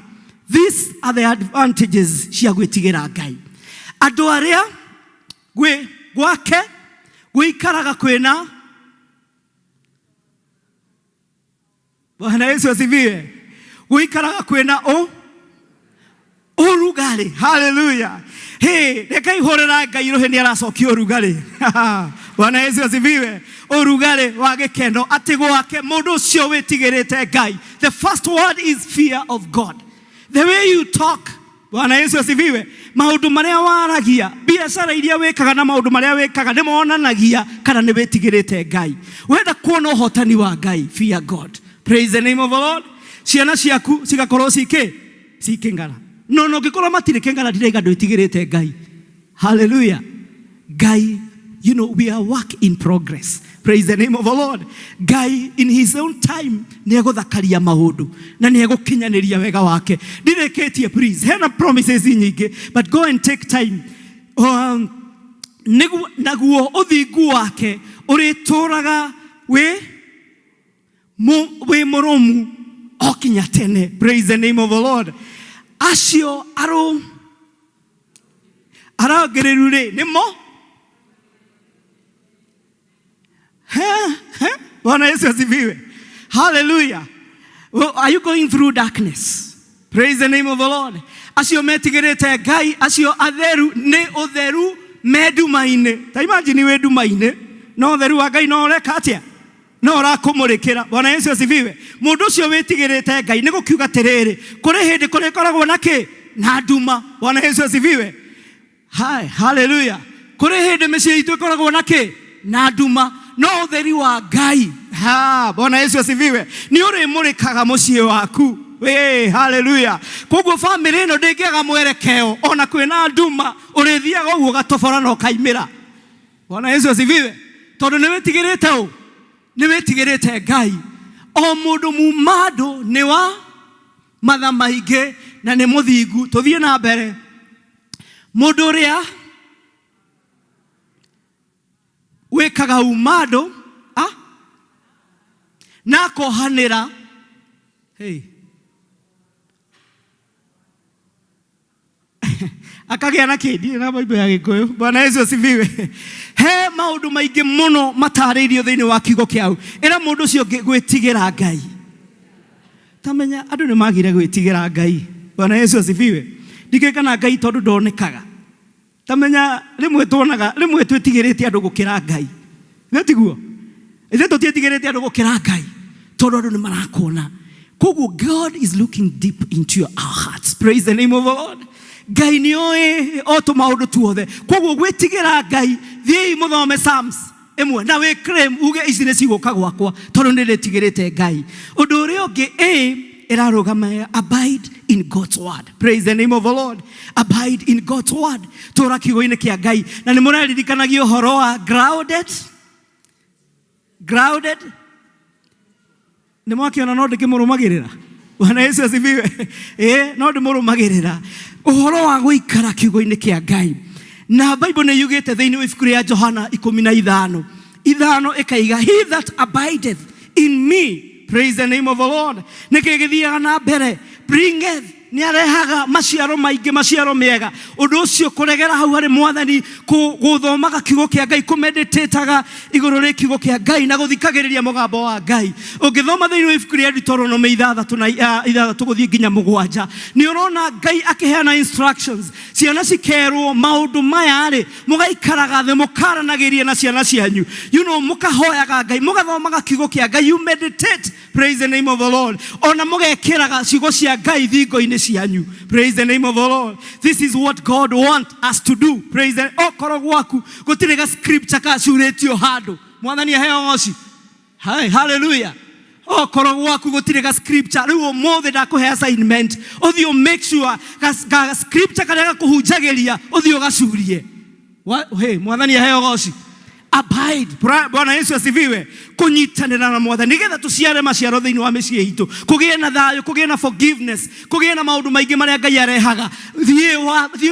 These are the advantages cia gwitigira Gai. Andu aria gwake gwikaraga kwina Bwana Yesu asifiwe. Gwikaraga kwina urugari. Hallelujah. Hey, rekai horera Gai rohe ni aracokia urugari. Bwana Yesu asifiwe. Urugari wa gikeno ati gwake mundu ucio witigirite Gai. The first word is fear of God. The way you talk, Bwana Yesu asifiwe. Maundu maria waragia, biashara iria wekaga na maundu maria wekaga nimonanagia kana ni wetigirite Ngai. Wenda kuona uhotani wa Ngai, fear God. Praise the name of the Lord. Ciana ciaku cigakorwo cikingana. No ngikorwo matire kingana ndiraiga ndwitigirite Ngai. Hallelujah. Ngai, you know, we are work in progress. Praise the name of the Lord. Ngai in his own time ni eguthakaria maundu na ni egukinyaniria wega wake. Ndireketie please. Hena promises nyingi, but go and take time. Naguo uthingu wake urituraga we murumu okinya tene. Praise the name of the Lord. Acio aragererure nimo Bwana Yesu asifiwe. Hallelujah. Well, are you going through darkness? Praise the name of the Lord. Acio metigirite Ngai, acio atheru ne otheru medumaine. Ta imagine we dumaine, no otheru wa Ngai no reka atia. No rakumurikira. Bwana Yesu asifiwe. Mundu ucio wetigirite Ngai ni gukiuga terere. Kuri hindi kuri koragwo na ki? Na nduma. Bwana Yesu asifiwe. Hi, hallelujah. Kuri hindi micii itu koragwo na ki? Na nduma. No utheri wa Ngai. Bwana Yesu asifiwe. Ni uri murikaga mucii waku. Hey, hallelujah. Koguo family no ndingiaga mwerekeo ona kwina nduma urithiaga uguo gatobora no kaimira. Bwana Yesu asifiwe. Tondu ni wetigirite u ni wetigirite Ngai. O mundu mumado ni wa matha maingi na ni muthingu. Tuthie na mbere. Mundu ria wekaga umado na kohanira. Hey. Akagia na kidi na Bible ya Gikuyu. Bwana Yesu asifiwe. He maundu maingi muno mataririo thiini wa kiugo kiau. Era mundu ucio gwitigira Ngai. Tamenya andu ni magire gwitigira Ngai. Bwana Yesu asifiwe. Ndikekana Ngai tondu ndonekaga. Tamenya rimwe tuonaga rimwe twitigirite andu gukira Ngai. Ngatiguo. Ithe tutitigirite andu gukira Ngai. Tondu andu ni marakona. Koguo God is looking deep into our hearts. Praise the name of the Lord. Ngai ni oe oto maundu tuothe. Koguo gwitigira Ngai thii muthome Psalms emwe na we claim uge ici ni ciguka gwakwa tondu ndiretigirite Ngai. Undu uria ungi irarugama abide in God's word. Praise the name of the Lord. Abide in God's word. Tora kiugo-ini kia Ngai. Na ni muraririkanagia uhoro wa grounded. Ni mwakiona no ndikimurumagirira. Bwana Yesu asifiwe. No ndimurumagirira. Uhoro wa guikara kiugo-ini kia Ngai. Na Bible ni yugite thiini wa ibuku ria Johana 15 ikaiga he that abideth in me. Praise the name of the Lord. Nikigithiaga na mbere bringeth ni arehaga maciaro maingi maciaro mega. Undu ucio kuregera hau hari mwathani guthomaga kiugo kia Ngai kumeditaga iguru ri kiugo kia Ngai na guthikagiriria mugambo wa Ngai. Ungithoma thiini wa ibuku ria Deuteronomy 6 guthii nginya 7 ni urona Ngai akiheana instructions. Ciana cikerwo maundu maya ri mugaikaraga the mukaranagiria na ciana cianyu. You know mukahoyaga Ngai mugathomaga kiugo kia Ngai. You meditate. Praise the name of the Lord. Ona mugekiraga ciugo cia Ngai thingo-ini cianyu. Praise the name of the Lord. This is what God wants us to do. Praise the okoro gwaku gutiriga scripture ka curetio handu. Mwathani aheo ngoci. Hi, hallelujah. Okoro gwaku gutiriga scripture riu mothe ndakuhe assignment. Uthio make sure ga scripture karia kuhunjagiria uthio gacurie. Hey, mwathani aheo ngoci. Abide. Bwana Yesu asifiwe. Kunyitanira na mwathani nigetha tuciare maciaro thiini wa micii itu. Kugie na thayo, kugie na forgiveness, kugie na maundu maingi maria Ngai arehaga. Thie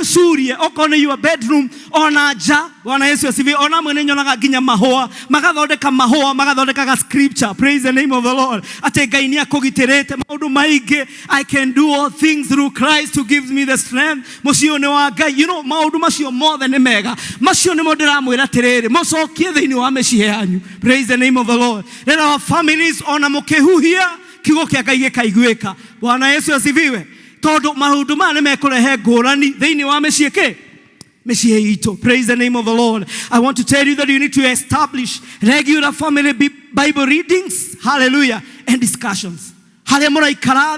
curie okone your bedroom ona nja. Bwana Yesu asifiwe. Ona mwene nyonaga nginya mahua magathondeka ga scripture. Praise the name of the Lord. Ate Ngai ni akugitirite maundu maingi. I can do all things through Christ who gives me the strength. Mucio ni wa Ngai. You know maundu macio mothe ni mega. Macio ni mo ndiramwira tiriri mucokie thiini wa micii yanyu. Praise the name of the Lord. Let our families ona mukihuhia kiugo kia Ngai gikaiguika. Bwana Yesu asifiwe. Tondu maundu maya ni mekurehe ngurani thiini wa micii ki micii itu. Praise the name of the Lord. I want to tell you that you need to establish regular family Bible readings, hallelujah, and discussions. Haria muraikara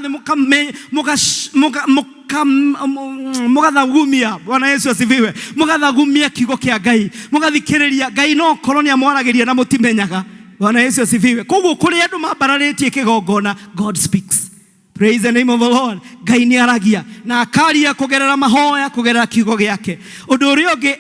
mugathagumia. Bwana Yesu asifiwe. Mugathagumia kiugo kia Ngai, mugathikiriria Ngai no koronia mwarageria na mutimenyaga. Bwana Yesu asifiwe. Koguo kuri andu mabararĩtie kĩgongona, God speaks. Praise the name of the Lord. Ngai nĩ aragia na akaria kugerera mahoya, kugerera kiugo giake. Ũndũ ũrĩa ũngĩ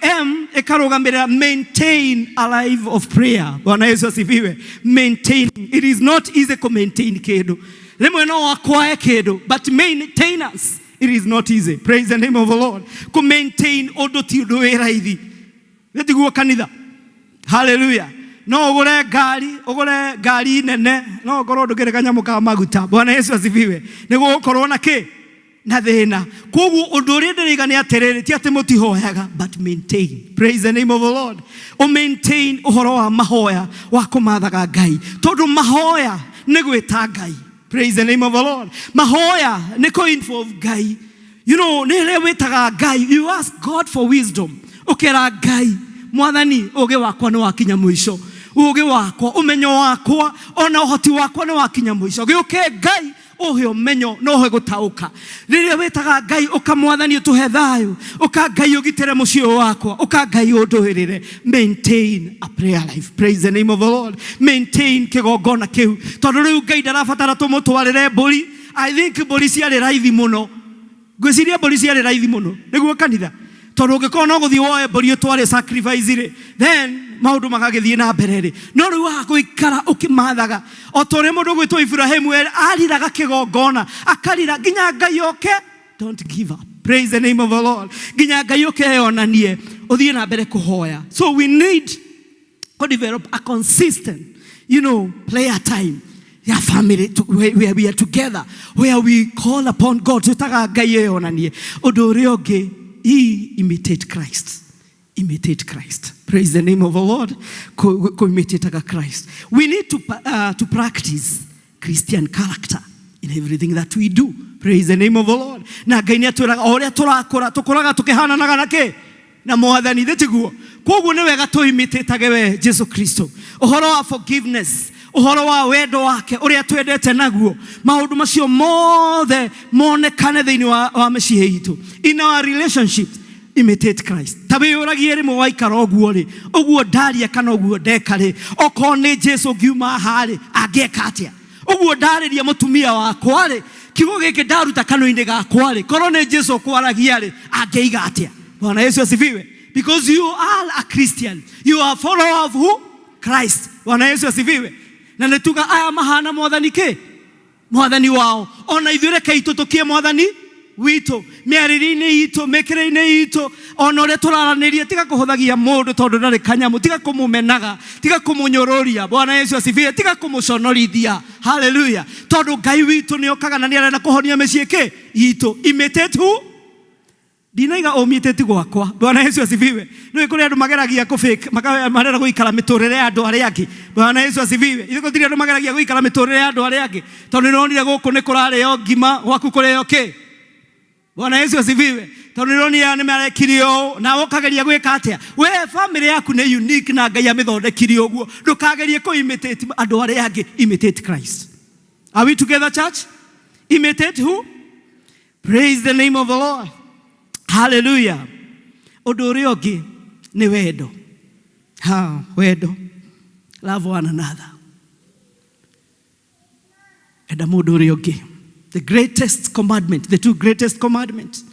ĩkarũgamĩrĩra maintain a life of prayer. Bwana Yesu asifiwe. Maintaining. It is not easy to maintain kĩndũ. Rĩmwe no wakwae kĩndũ, but maintenance, it is not easy. Praise the name of the Lord. Ku maintain ũndũ ti ũndũ wĩ raithi. Nĩtiguo kanitha. Hallelujah. No ugure ngari nene, no ngorwo ndũkĩrĩ kanyamũ ka maguta. Bwana Yesu asifiwe. Nĩguo gũkorwo na kĩ? Na thĩna. Koguo ũndũ ũrĩa ndĩrĩga nĩ atĩrĩrĩ, ti atĩ mũtihoyaga, but maintain. Praise the name of the Lord. Maintain ũhoro wa mahoya wa kũmathaga Ngai. Tondũ mahoya nĩ gwĩta Ngai. Praise the name of the Lord. Mahoya nĩ kũ-involve Ngai. You know, nĩ rĩrĩa wĩtaga Ngai, you ask God for wisdom. Ũkera Ngai, Mwathani, ũũgĩ wakwa nĩ wakinya mũico. Ũũgĩ wakwa, ũmenyo wakwa, ona ũhoti wakwa nĩ wakinya mũico. Gĩũke Ngai, ũhe ũmenyo na ũhe gũtaũka. Rĩrĩa wĩtaga Ngai, ũka Mwathani ũtũhe thayũ, ũka Ngai ũgitĩre mũciĩ wakwa, ũka Ngai ũndũĩrĩre. Maintain a prayer life. Praise the name of the Lord. Maintain kĩgongona kĩu. Tondũ rĩu Ngai ndarabatara tũmũtwarĩre mbũri. I think mbũri ciarĩ raithi mũno. Ngwĩciria mbũri ciarĩ raithi mũno. Nĩguo kanitha. Tondũ ũngĩkorwo no gũthiĩ woe mbũri ũtware sacrifice-rĩ, then maũndũ magagĩthiĩ na mbere-rĩ. No rĩu waga gũikara ũkĩmathaga. O ta ũrĩa mũndũ gwĩtwo Ibrahimu ariraga kĩgongona, akarira nginya Ngai oke. Don't give up. Praise the name of the Lord. Nginya Ngai oke eyonanie, ũthiĩ na mbere kũhoya. So we need to develop a consistent, prayer time. Ya family, where we are together, where we call upon God. Tutaga Ngai eyonanie. Ũndũ ũrĩa ũngĩ, imitate Christ. Imitate Christ. Praise the name of the Lord. Imitate Christ. We need to practice Christian character in everything that we do. Praise the name of the Lord. Na Ngai nĩ atwĩraga ũrĩa tũrakũra tũkũraga tũkĩhananaga na kĩ? Na Mwathani thĩtiguo. Koguo nĩ wega tũimitate we Jesu Kristo. Ũhoro wa forgiveness, ũhoro wa wendo wake ũrĩa twendete naguo, maũndũ macio mothe monekane thĩinĩ wa mĩciĩ itũ. In our relationships, imitate Christ. Tabe ũragie rĩmwe waikara ũguo-rĩ, ũguo ndaria kana ũguo ndeka-rĩ, okorwo nĩ Jesu ngiuma haha-rĩ, angĩka atĩa? Ũguo ndarĩria mũtumia wakwa-rĩ, kiugo gĩkĩ ndaruta kanua-inĩ gakwa-rĩ, korwo nĩ Jesu kwaragia-rĩ, angĩiga atĩa? Bwana Yesu asifiwe. Because you are a Christian. You are a follower of who? Christ. Bwana Yesu asifiwe. Na nĩtuga aya mahana Mwathani kĩ? Mwathani wao. Ona ithuĩ reke itũtũkie Mwathani witũ, mĩarĩrie-inĩ itũ, mĩkĩre-inĩ itũ, ona ũrĩa tũraranĩria, tiga kũhũthagia mũndũ tondũ ndarĩ kanyamũ, tiga kũmũmenaga, tiga kũmũnyũrũria. Bwana Yesu asifiwe. Tiga kũmũconorithia. Hallelujah. Tondũ Ngai witũ nĩ okaga na nĩ arenda kũhonia mĩciĩ kĩ? Itũ. Imitate who? Dinaiga imitate gwakwa. Bwana Yesu asifiwe. Nĩ kũrĩ andũ mageragia kũfake, marenda gũikara mĩtũrĩre ya andũ arĩa angĩ. Bwana Yesu asifiwe. Ithiko tiri andũ mageragia gũikara mĩtũrĩre ya andũ arĩa angĩ. Tondũ nĩronire gũkũ nĩ kũrarĩo ngima, gwaku kũrĩo kĩ? Bwana Yesu asifiwe. Tondũ nĩronire nĩ marekirio na ũkageria gwĩka atĩa? We family yaku nĩ unique na Ngai amĩthondekire ũguo. Ndũkagerie kũ-imitate andũ arĩa angĩ. Imitate Christ. Are we together, church? Imitate who? Praise the name of the Lord. Hallelujah. Ũndũ ũrĩa ũngĩ nĩ wendo. Wendo. Love one another. Enda mũndũ ũrĩa ũngĩ. The greatest commandment, the two greatest commandments.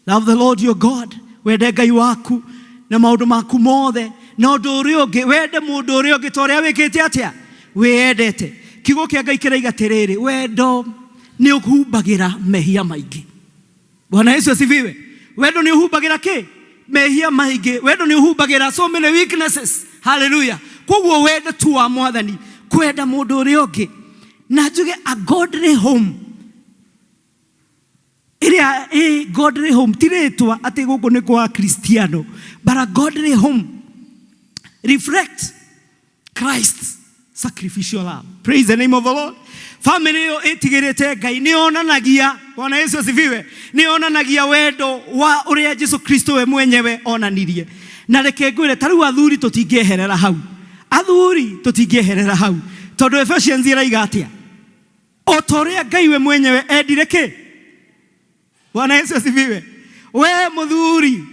Love the Lord your God. Wende Ngai waku na maũndũ maku mothe. Na ũndũ ũrĩa ũngĩ, wende mũndũ ũrĩa ũngĩ ta ũrĩa wĩkĩte atĩa? Wĩendete. Kiugo kĩa Ngai kĩroiga atĩrĩrĩ, wendo nĩ ũhumbagĩra mehia maingĩ. Bwana Yesu asifiwe. Wendo nĩ ũhumbagĩra kĩ? Mehia maingĩ. Wendo nĩ ũhumbagĩra so many weaknesses. Hallelujah. Koguo wende tu wa Mwathani, kwenda mũndũ ũrĩa ũngĩ. Na njuge a godly home. A godly home. Tiretwa ati gũkũ nĩ kwa Kristiano. But a godly home reflects Christ's sacrificial love. Praise the name of the Lord. Family yo ĩtigĩrĩte Ngai nĩonanagia. Bwana Yesu asifiwe. Nĩonanagia wendo wa ũrĩa Jesu Kristo we mwenyewe onanirie. Na reke ngwĩre ta rĩu athuri tũtingĩeherera hau. Athuri tũtingĩeherera hau. Tondũ Ephesians ĩraiga atĩa? O ta ũrĩa Ngai we mwenyewe endire kĩ? Bwana Yesu asifiwe. We muthuri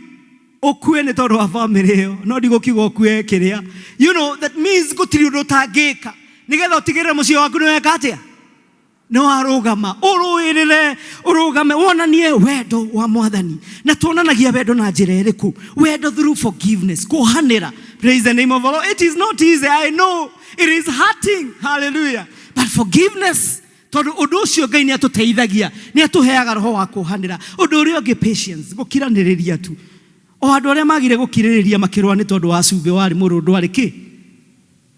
okue ni tondu wa family yo no ndigukiuga okue kiria. You know that means gutiri undu tangika nigetha utigirire mucio waku ni weka atia no arugama uruirire urugame wonanie wendo wa Mwathani na tuonanagia wendo na njira iriku wendo through forgiveness kuhanira. Praise the name of the Lord. It is not easy, I know it is hurting, hallelujah, but forgiveness tondu undu ucio Ngai ni atuteithagia ni atuheaga roho wa kuhanira. Undu uria ungi patience gukiraniriria tu o andu aria magire gukiririria makirwa ni tondu wa cumbi wari murundu ari ki.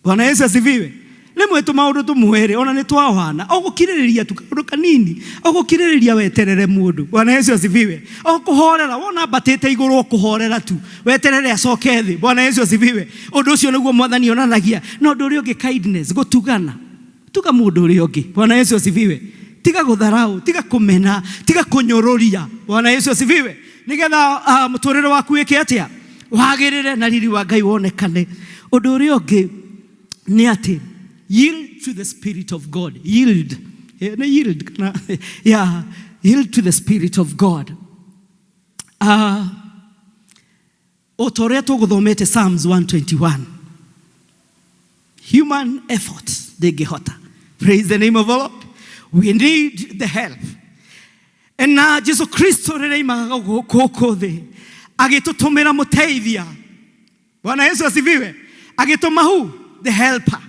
Bwana Yesu asifiwe. Rimwe tu maundu tumwere ona ni twahana ogukiririria tu kandu kanini ogukiririria weterere mundu. Bwana Yesu asifiwe. Okuhorera wona batete iguru okuhorera tu weterere acoke thi. Bwana Yesu asifiwe. Undu ucio niguo Mwathani onanagia. No undu uria ungi kindness gutugana tuga mundu uria ungi. Bwana Yesu asifiwe. Tiga gutharau, tiga kumena, tiga kunyororia. Bwana Yesu asifiwe. Nigetha muturire waku wike atia wagirire na riri wa Ngai wonekane. Undu uria ungi ni ati yield to the Spirit of God. Yield. Yield to the Spirit of God. Otoria tuguthomete Psalms 121. Human effort ndingihota. Praise the name of the Lord. We need the help. And na Jesu Kristo reimaga guku thi agitutumira muteithia. Bwana Yesu asifiwe. Agituma hu the helper.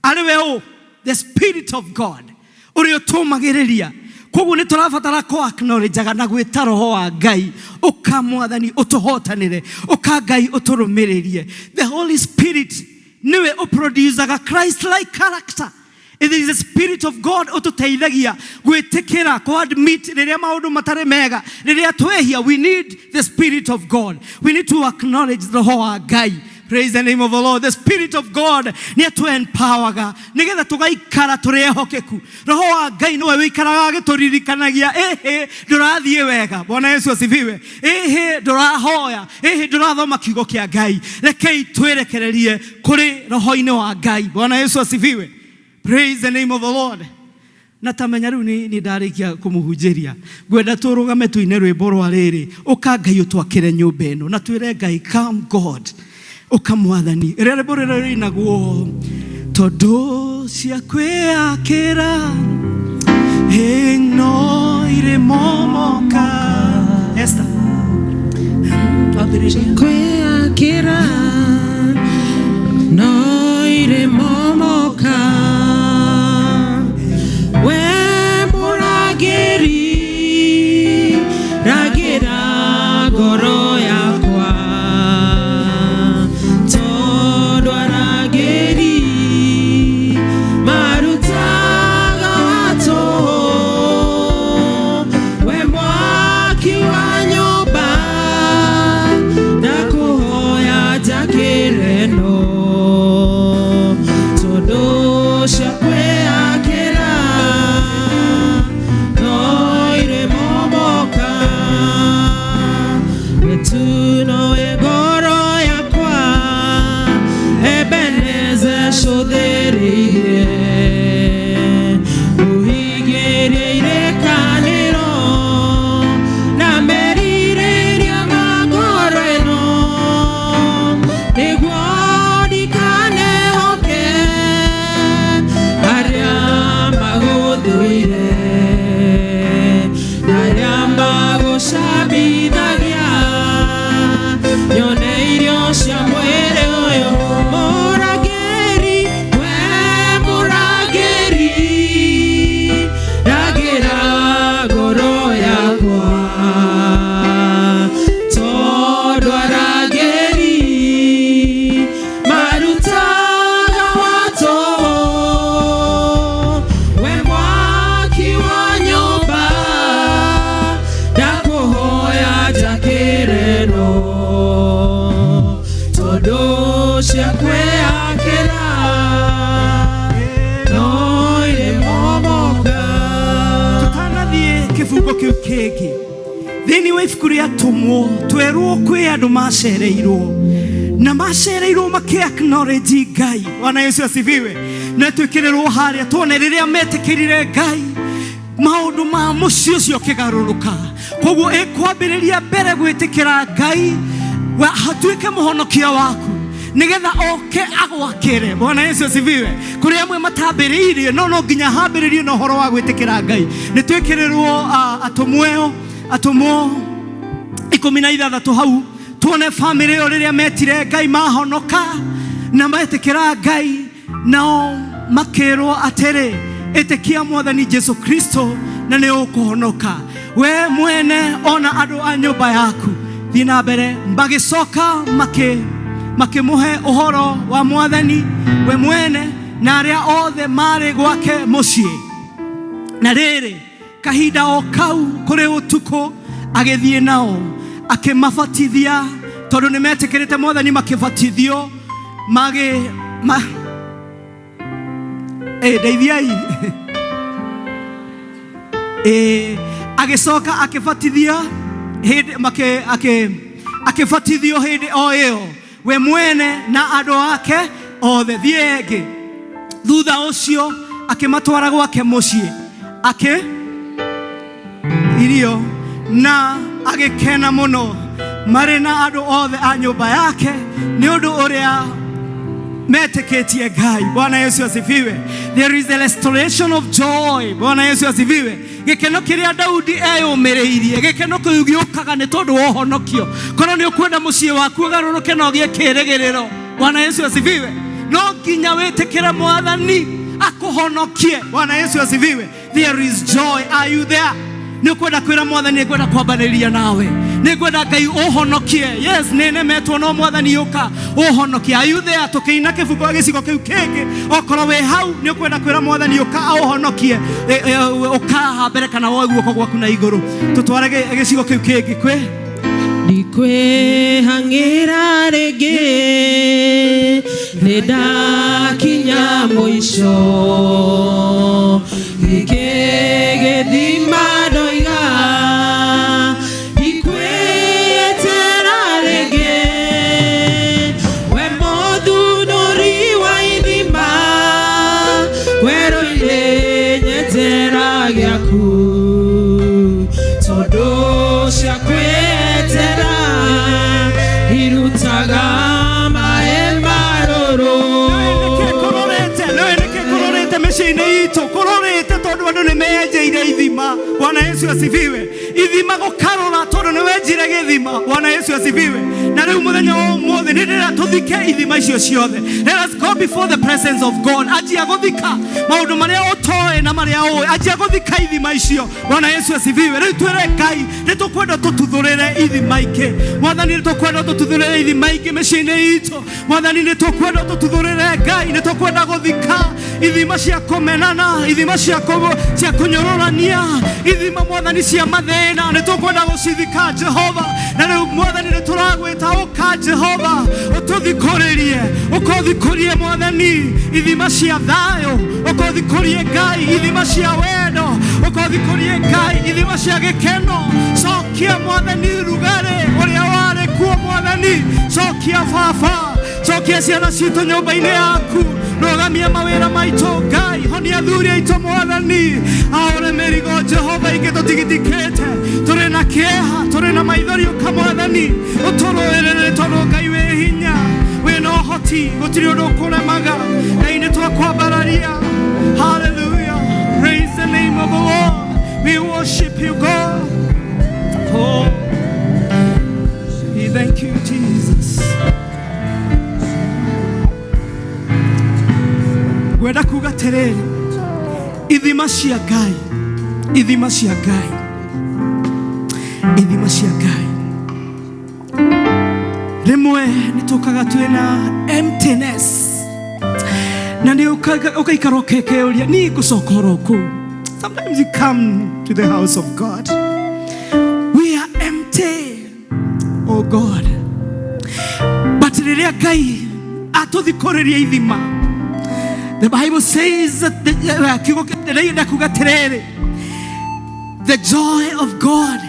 Aliwe the Spirit of God. Uri utumagiriria. Koguo ni turabatara ko acknowledge na gwita roho wa Ngai ukamwathani utuhotanire uka Ngai uturumiririe. The Holy Spirit niwe uproducaga Christ like character. It is the Spirit of God ututeithagia gwitikira ko admit riria maundu matare mega riria twehia. We need the Spirit of God. We need to acknowledge the roho wa Ngai. Praise the name of the Lord. The Spirit of God ni atu empowerga nigetha tugaikara turehokeku. Roho wa Ngai niwe wikaraga agituririkanagia ndurathie wega. Bwana Yesu asifiwe. Ndurahoya ndurathoma kiugo kia Ngai. Rekei twerekererie kuri roho-ini wa Ngai. Bwana Yesu asifiwe. Praise the name of the Lord. Natamenya riu ni ndarikia kumuhunjiria gwenda turugame tuine rwimbo rwa riri uka Ngai utwakire nyumba ino na twire Ngai come God ukamwathani rwimbo riri naguo tondu cia kwiyakira no ire momoka Esther kwiyakira no ire momoka ragira goro yakwa todo arageri marutaga wato we mwaki wa nyumba na kuhoya jakireno todo shakwe tuno egoro yakwa ebeneze shoderire uhigere ire kaniro na merire ria magoro eno igwodi kane hoke aria magodhuire aria magoshabida cia mwere oyo murageri we murageri ragira goro yakwa todo arageri marutaga wato we mwaki wa nyumba ndakuhoya jakireno shakwe akera no ire momoka tutanathie kifungo kiu kingi thini wa ibuku ria tumwo twerwo kwi andu macereirwo na macereirwo maki acknowledge Ngai. Bwana Yesu asifiwe. Na twikirerwo haria tuone riria metikirire Ngai maundu ma muciĩ ũcio kigarũrũka. Koguo ĩkwambĩrĩria mbere gwĩtĩkĩra Ngai hatuĩke mũhonokia waku nigetha oke agwakĩre. Bwana Yesu asifiwe. Kũrĩ amwe matambĩrĩirie no nginya hambĩrĩrie na ũhoro wa gwĩtĩkĩra Ngai. Nĩ twĩkĩrĩrwo atũmwo 16 hau tuone bamĩrĩ ĩyo rĩrĩa metire Ngai mahonoka na metĩkĩra Ngai nao makĩrwo atĩrĩ ĩtĩkia Mwathani Jesu Kristo na nĩ ũkũhonoka. We mwene ona andũ a nyũmba yaku thiĩ na mbere magĩcoka makĩmũhe ũhoro wa Mwathani we mwene na arĩa othe marĩ gwake mũciĩ. Na rĩrĩ kahinda o kau kũrĩ ũtukũ agĩthiĩ nao akĩmabatithia tondũ nĩ metĩkĩrĩte Mwathani makĩbatithio ndeithiai agĩcoka akĩbatithia akĩbatithio hĩndĩ o ĩyo we mwene na andũ ake othe. Thiĩ ĩngĩ thutha ũcio akĩmatwara gwake mũciĩ irio na agĩkena mũno marĩ na andũ othe a nyũmba yake nĩ ũndũ ũrĩa metĩkĩtie Ngai. Bwana Yesu asifiwe. There is a restoration of joy. Bwana Yesu asifiwe. Gĩkeno kĩrĩa Daudi eyũmĩrĩirie gĩkeno kĩu gĩũkaga nĩ tondũ wa ũhonokio. Korwo nĩ ũkwenda mũciĩ waku ũgarũrũke na ũgĩe kĩĩrĩgĩrĩro. Bwana Yesu asifiwe. No nginya wĩtĩkĩre Mwathani akũhonokie. Bwana Yesu asifiwe. There is joy. Are you there? Nĩ ũkwenda kwĩra Mwathani nĩngwenda kwambanĩria nawe, nĩngwenda Ngai ũhonokie. Yes, nĩ nemetwo no Mwathani ũka ũhonokie. Are you there? Tũkĩina kĩbungo gĩcigo kĩu kĩngĩ okorwo wĩ hau nĩ ũkwenda kwĩra Mwathani ũka ũhonokie ũkaha mbere kana woe guoko gwaku na igũrũ. Tũtware gĩcigo kĩu kĩngĩ kwĩ ndikwĩhang'ĩra rĩngĩ nĩndakinya mũico gĩkĩ gĩthima ndoiga ndikwĩetera rĩngĩ we mũthunũri wa ithima werũ-inĩ nyetera gĩaku tondũ cia kwĩetera irutaga maĩ marũrũ. Kũrorete mĩciĩ-inĩ itũ kũrorete tondũ andũ nĩ meyenjeire ithima. Bwana Yesu asifiwe. Ithima gũkarũra tondũ nĩ wenjire gĩthima. Bwana Yesu asifiwe. Na rĩu mũthenya wa ũmũthĩ nĩ ndĩrenda tũthike ithima icio ciothe. Let us go before the presence of God. Anjia gũthika maũndũ marĩa ũtoĩ na marĩa ũĩ. Anjia gũthika ithima icio. Bwana Yesu asifiwe. Rĩu twĩre Ngai nĩ tũkwenda tũtuthũrĩre ithima ingĩ. Mwathani nĩ tũkwenda tũtuthũrĩre ithima ingĩ mĩciĩ-inĩ itũ. Mwathani nĩ tũkwenda tũtuthũrĩre Ngai nĩ tũkwenda gũthika ithima cia kũmenana, ithima cia kũnyũrũrania, ithima Mwathani cia mathĩna nĩ tũkwenda gũcithika Jehova. Na rĩu Mwathani nĩ tũragwĩta ũka Jehova ũtũthikũrĩrie, ũkũthikũrie Mwathani ithima cia thayũ, ũkũthikũrie Ngai ithima cia wendo, ũkũthikũrie Ngai ithima cia gĩkeno. Cokia Mwathani rugarĩ ũrĩa warĩ kuo Mwathani, cokia Baba, cokia ciana citũ nyũmba-inĩ yaku, rũgamia mawĩra maitũ Ngai, honia athuri aitũ Mwathani, aore mĩrigo Jehova ingĩ tũtigithĩkĩte, tũrĩ na kĩeha, tũrĩ na maithori ũka Mwathani ũtũrũĩrĩre tondũ Ngai wĩ hinya, wĩna ũhoti, gũtirĩ ũndũ ũkũremaga. Ngai nĩ twakwambararia. Hallelujah. Praise the name of the Lord. We worship you, God. Oh, we thank you, Jesus. Gwenda kuga terere ithima cia Ngai, ithima cia Ngai, ithima cia Ngai. Rĩmwe nĩ tũkaga twĩna emptiness na nĩ ũkaikara ũkekeuria nĩ ngũcoka kũu. Sometimes you come to the house of God, we are empty, oh God, but rĩrĩa Ngai atũthikũrĩria ithima, the Bible says that the joy of God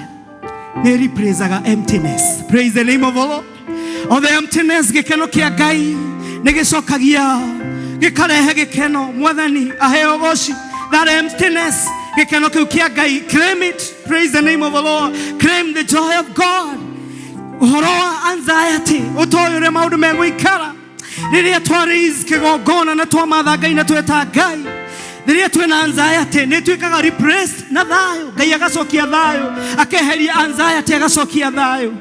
represents emptiness. Praise the name of the Lord. On the emptiness, gĩkeno kĩa Ngai nĩ gĩcokagia gĩkarehe gĩkeno. Mwathani aheo goci. That emptiness Gĩkeno kĩu kĩa Ngai. Claim it. Praise the name of the Lord. Claim the joy of God. Ũhoro wa anxiety. Ũtoĩ ũrĩa maũndũ megũikara. Rĩrĩa twa-raise kĩgongona na twamatha Ngai na tweta Ngai. Rĩrĩa twĩna anxiety nĩ tuĩkaga repressed na thayũ. Ngai agacokia thayũ. Akeheria anxiety agacokia thayũ.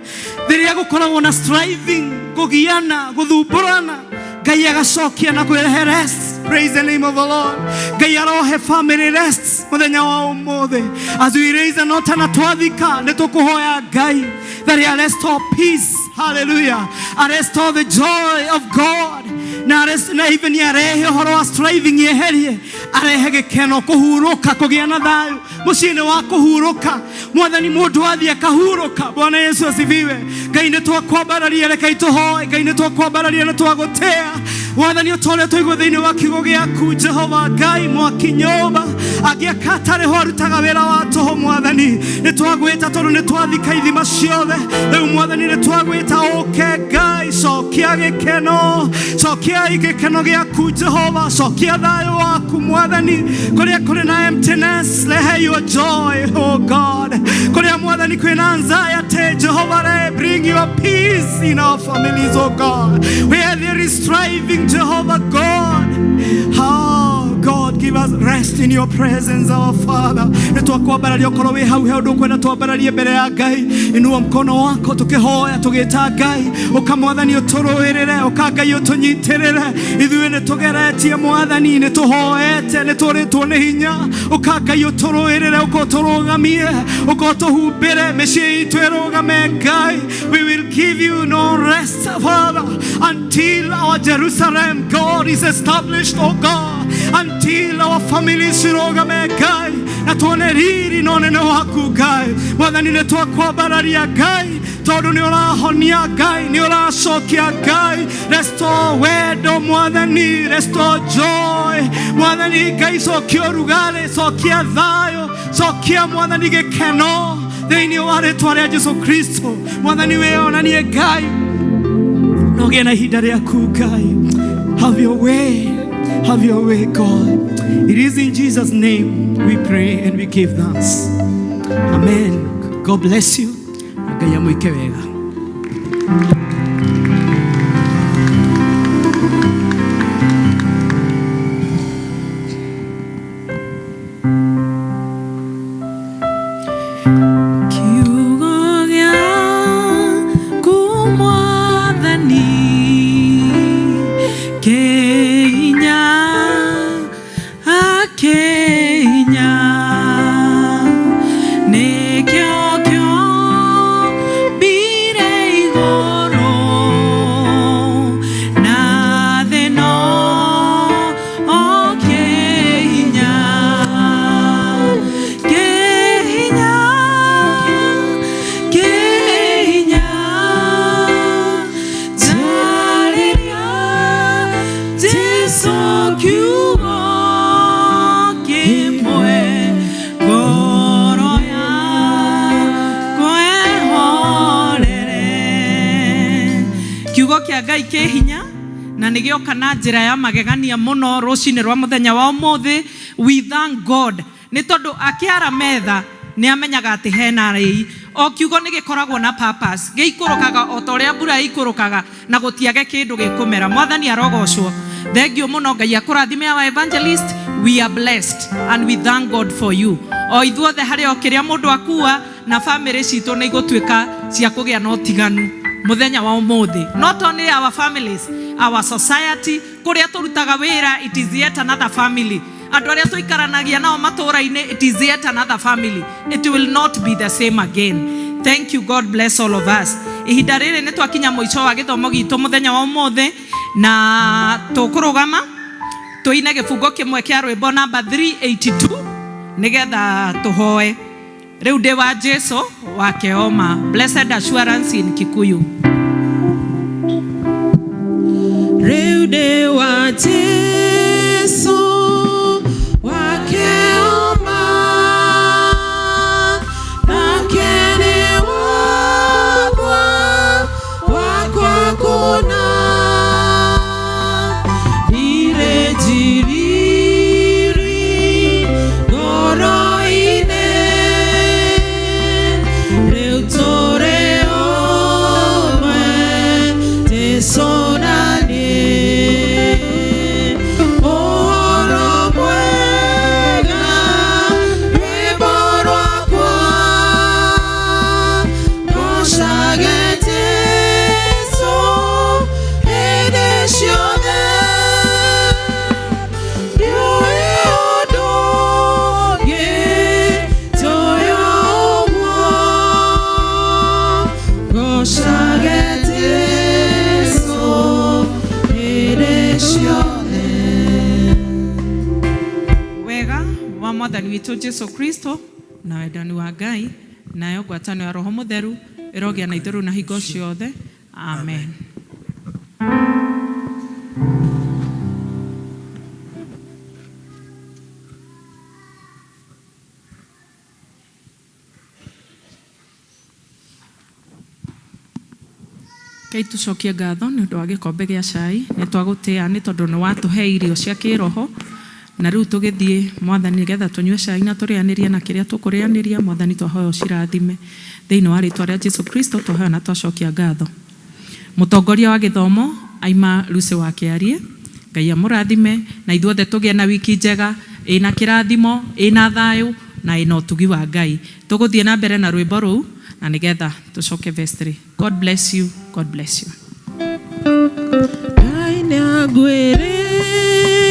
Rĩrĩa gũkoragwo na striving, kũgiana, gũthumbũrana, Ngai agacokia na kwĩrehe rest. Praise the name of the Lord. Ngai arohe family rest mũthenya wa ũmũthĩ. As we raise an altar na twathika nĩ tũkũhoya Ngai that He restore peace. Hallelujah. Restore the joy of God. Na even yarehe ũhoro wa striving yeherie. Arehe gĩkeno, kũhurũka, kũgĩa na thayũ. Mũciĩ-inĩ wa kũhurũka. Mwathani mũndũ athiĩ akahurũka. Bwana Yesu asifiwe. Ngai nĩ twakwambararia reke itũhoe. Ngai nĩ twakwambararia na twagũtĩa. Mwathani ũtũũre tũigua thĩinĩ wa kiugo gĩaku Jehova Ngai mwaki nyũmba. Angĩaka atarĩ ho arutaga wĩra wa tũhũ Mwathani. Nĩ twagwĩta tondũ nĩ twathika ithima ciothe. Rĩu Mwathani nĩ twagwĩta ũke Ngai. Cokia gĩkeno. Cokia gĩkeno gĩaku Jehova. Cokia thayũ waku Mwathani. Kũrĩa kũrĩ na emptiness, rehe your joy, oh God. Kũrĩa Mwathani kwĩna anxiety, Jehovah, bring your peace in our families, oh God. Where there is striving, Jehovah God. Oh God, give us rest in your presence, our Father. Nĩtwakwambararia ũkorwo wĩ hau he ũndũ ũkwenda twambararie mbere ya Ngai. Inua mkono wako tũkĩhoya tũgĩta Ngai. Ũka Mwathani ũtũrũĩrĩre, ũka Ngai ũtũnyitĩrĩre. Ithuĩ nĩtũgeretie Mwathani, nĩtũhoete, nĩtũrĩtwo nĩ hinya. Ũka Ngai ũtũrũĩrĩre, ũka ũtũrũgamie, ũka ũtũhumbĩre, mĩciĩ itũ ĩrũgame Ngai. We will give you no rest, Father, until our Jerusalem, God, is established, oh God. Until our families irũgame Ngai. Na tuone riri na ũnene waku Ngai. Mwathani nĩtwakwambararia Ngai. Tondũ nĩ ũrahonia Ngai, nĩ ũracokia Ngai. Restore wendo Mwathani, restore joy. Mwathani Ngai cokia ũrugarĩ, cokia thayũ, cokia Mwathani gĩkeno thĩinĩ wa rĩĩtwa rĩa Jesũ Kristo. Mwathani wĩonanie Ngai. Na ũgĩe na ihinda rĩaku Ngai. Have your way. Have your way, God. It is in Jesus' name we pray and we give thanks. Amen. God bless you. Ngai amwĩke wega. Ngai kĩ hinya na nĩ gĩoka na njĩra ya magegania mũno rũcinĩ rwa mũthenya wa ũmũthĩ. We thank God nĩ tondũ akĩara metha nĩ amenyaga atĩ hena rĩi. O kiugo nĩ gĩkoragwo na purpose. Gĩikũrũkaga o ta ũrĩa mbura ikũrũkaga na gũtiage kĩndũ gĩkũmera. Mwathani arogocwo. Thengiũ mũno Ngai akũrathime our evangelist. We are blessed and we thank God for you. O ithuothe harĩ o kĩrĩa mũndũ akua na family citũ nĩ igũtuĩka cia kũgĩa na ũtiganu muthenya wa ũmũthĩ. Not only our families, our society, kũrĩa tũrutaga wĩra, it is yet another family. Andũ arĩa tũikaranagia nao matũũra-inĩ, it is yet another family. It will not be the same again. Thank you. God bless all of us. Ihinda rĩrĩ nĩ twakinya mũico wa gĩthomo gitũ mũthenya wa ũmũthĩ na tũkũrũgama tũine gĩbungo kĩmwe kĩa rwĩmbo namba 382 nĩgetha tũhoe. Rĩu ndĩ wa Jesũ wa Keoma. Blessed Assurance in Kikuyu. Rĩu ndĩ wa Jesũ wa Keoma, nake nĩ wakwa kũna. Ire njiriri ngoro Tũgocageteso hĩndĩ ciothe. Wega wa Mwathani witũ Jesu Kristo na wendani wa Ngai nayo ngwatanĩro ya Roho Mũtheru ĩrogĩa na ithuĩ na hingo ciothe. Amen. Kei tucokie ngatho nĩ ũndũ wa gĩkombe gĩa cai, nĩ twagũtĩa nĩ tondũ nĩ watũhe irio cia kĩroho, na rĩu tũgĩthiĩ Mwathani nĩgetha tũnyue cai na tũrĩanĩrie na kĩrĩa tũkũrĩanĩria. Mwathani twahoya ũcirathime thĩinĩ wa rĩĩtwa rĩa Jesu Kristo, twahoya na twacokia ngatho. Mũtongoria wa gĩthomo aima Lucy wa Kĩarie, Ngai amũrathime na ithuothe tũgĩe na wiki njega ĩna kĩrathimo, ĩna thayũ na ĩna ũtugi wa Ngai. Tũgũthiĩ na mbere na rwĩmbo rũu na nĩgetha tũcoke verse 3. God bless you. God bless you. Ngai nĩ angwĩrĩire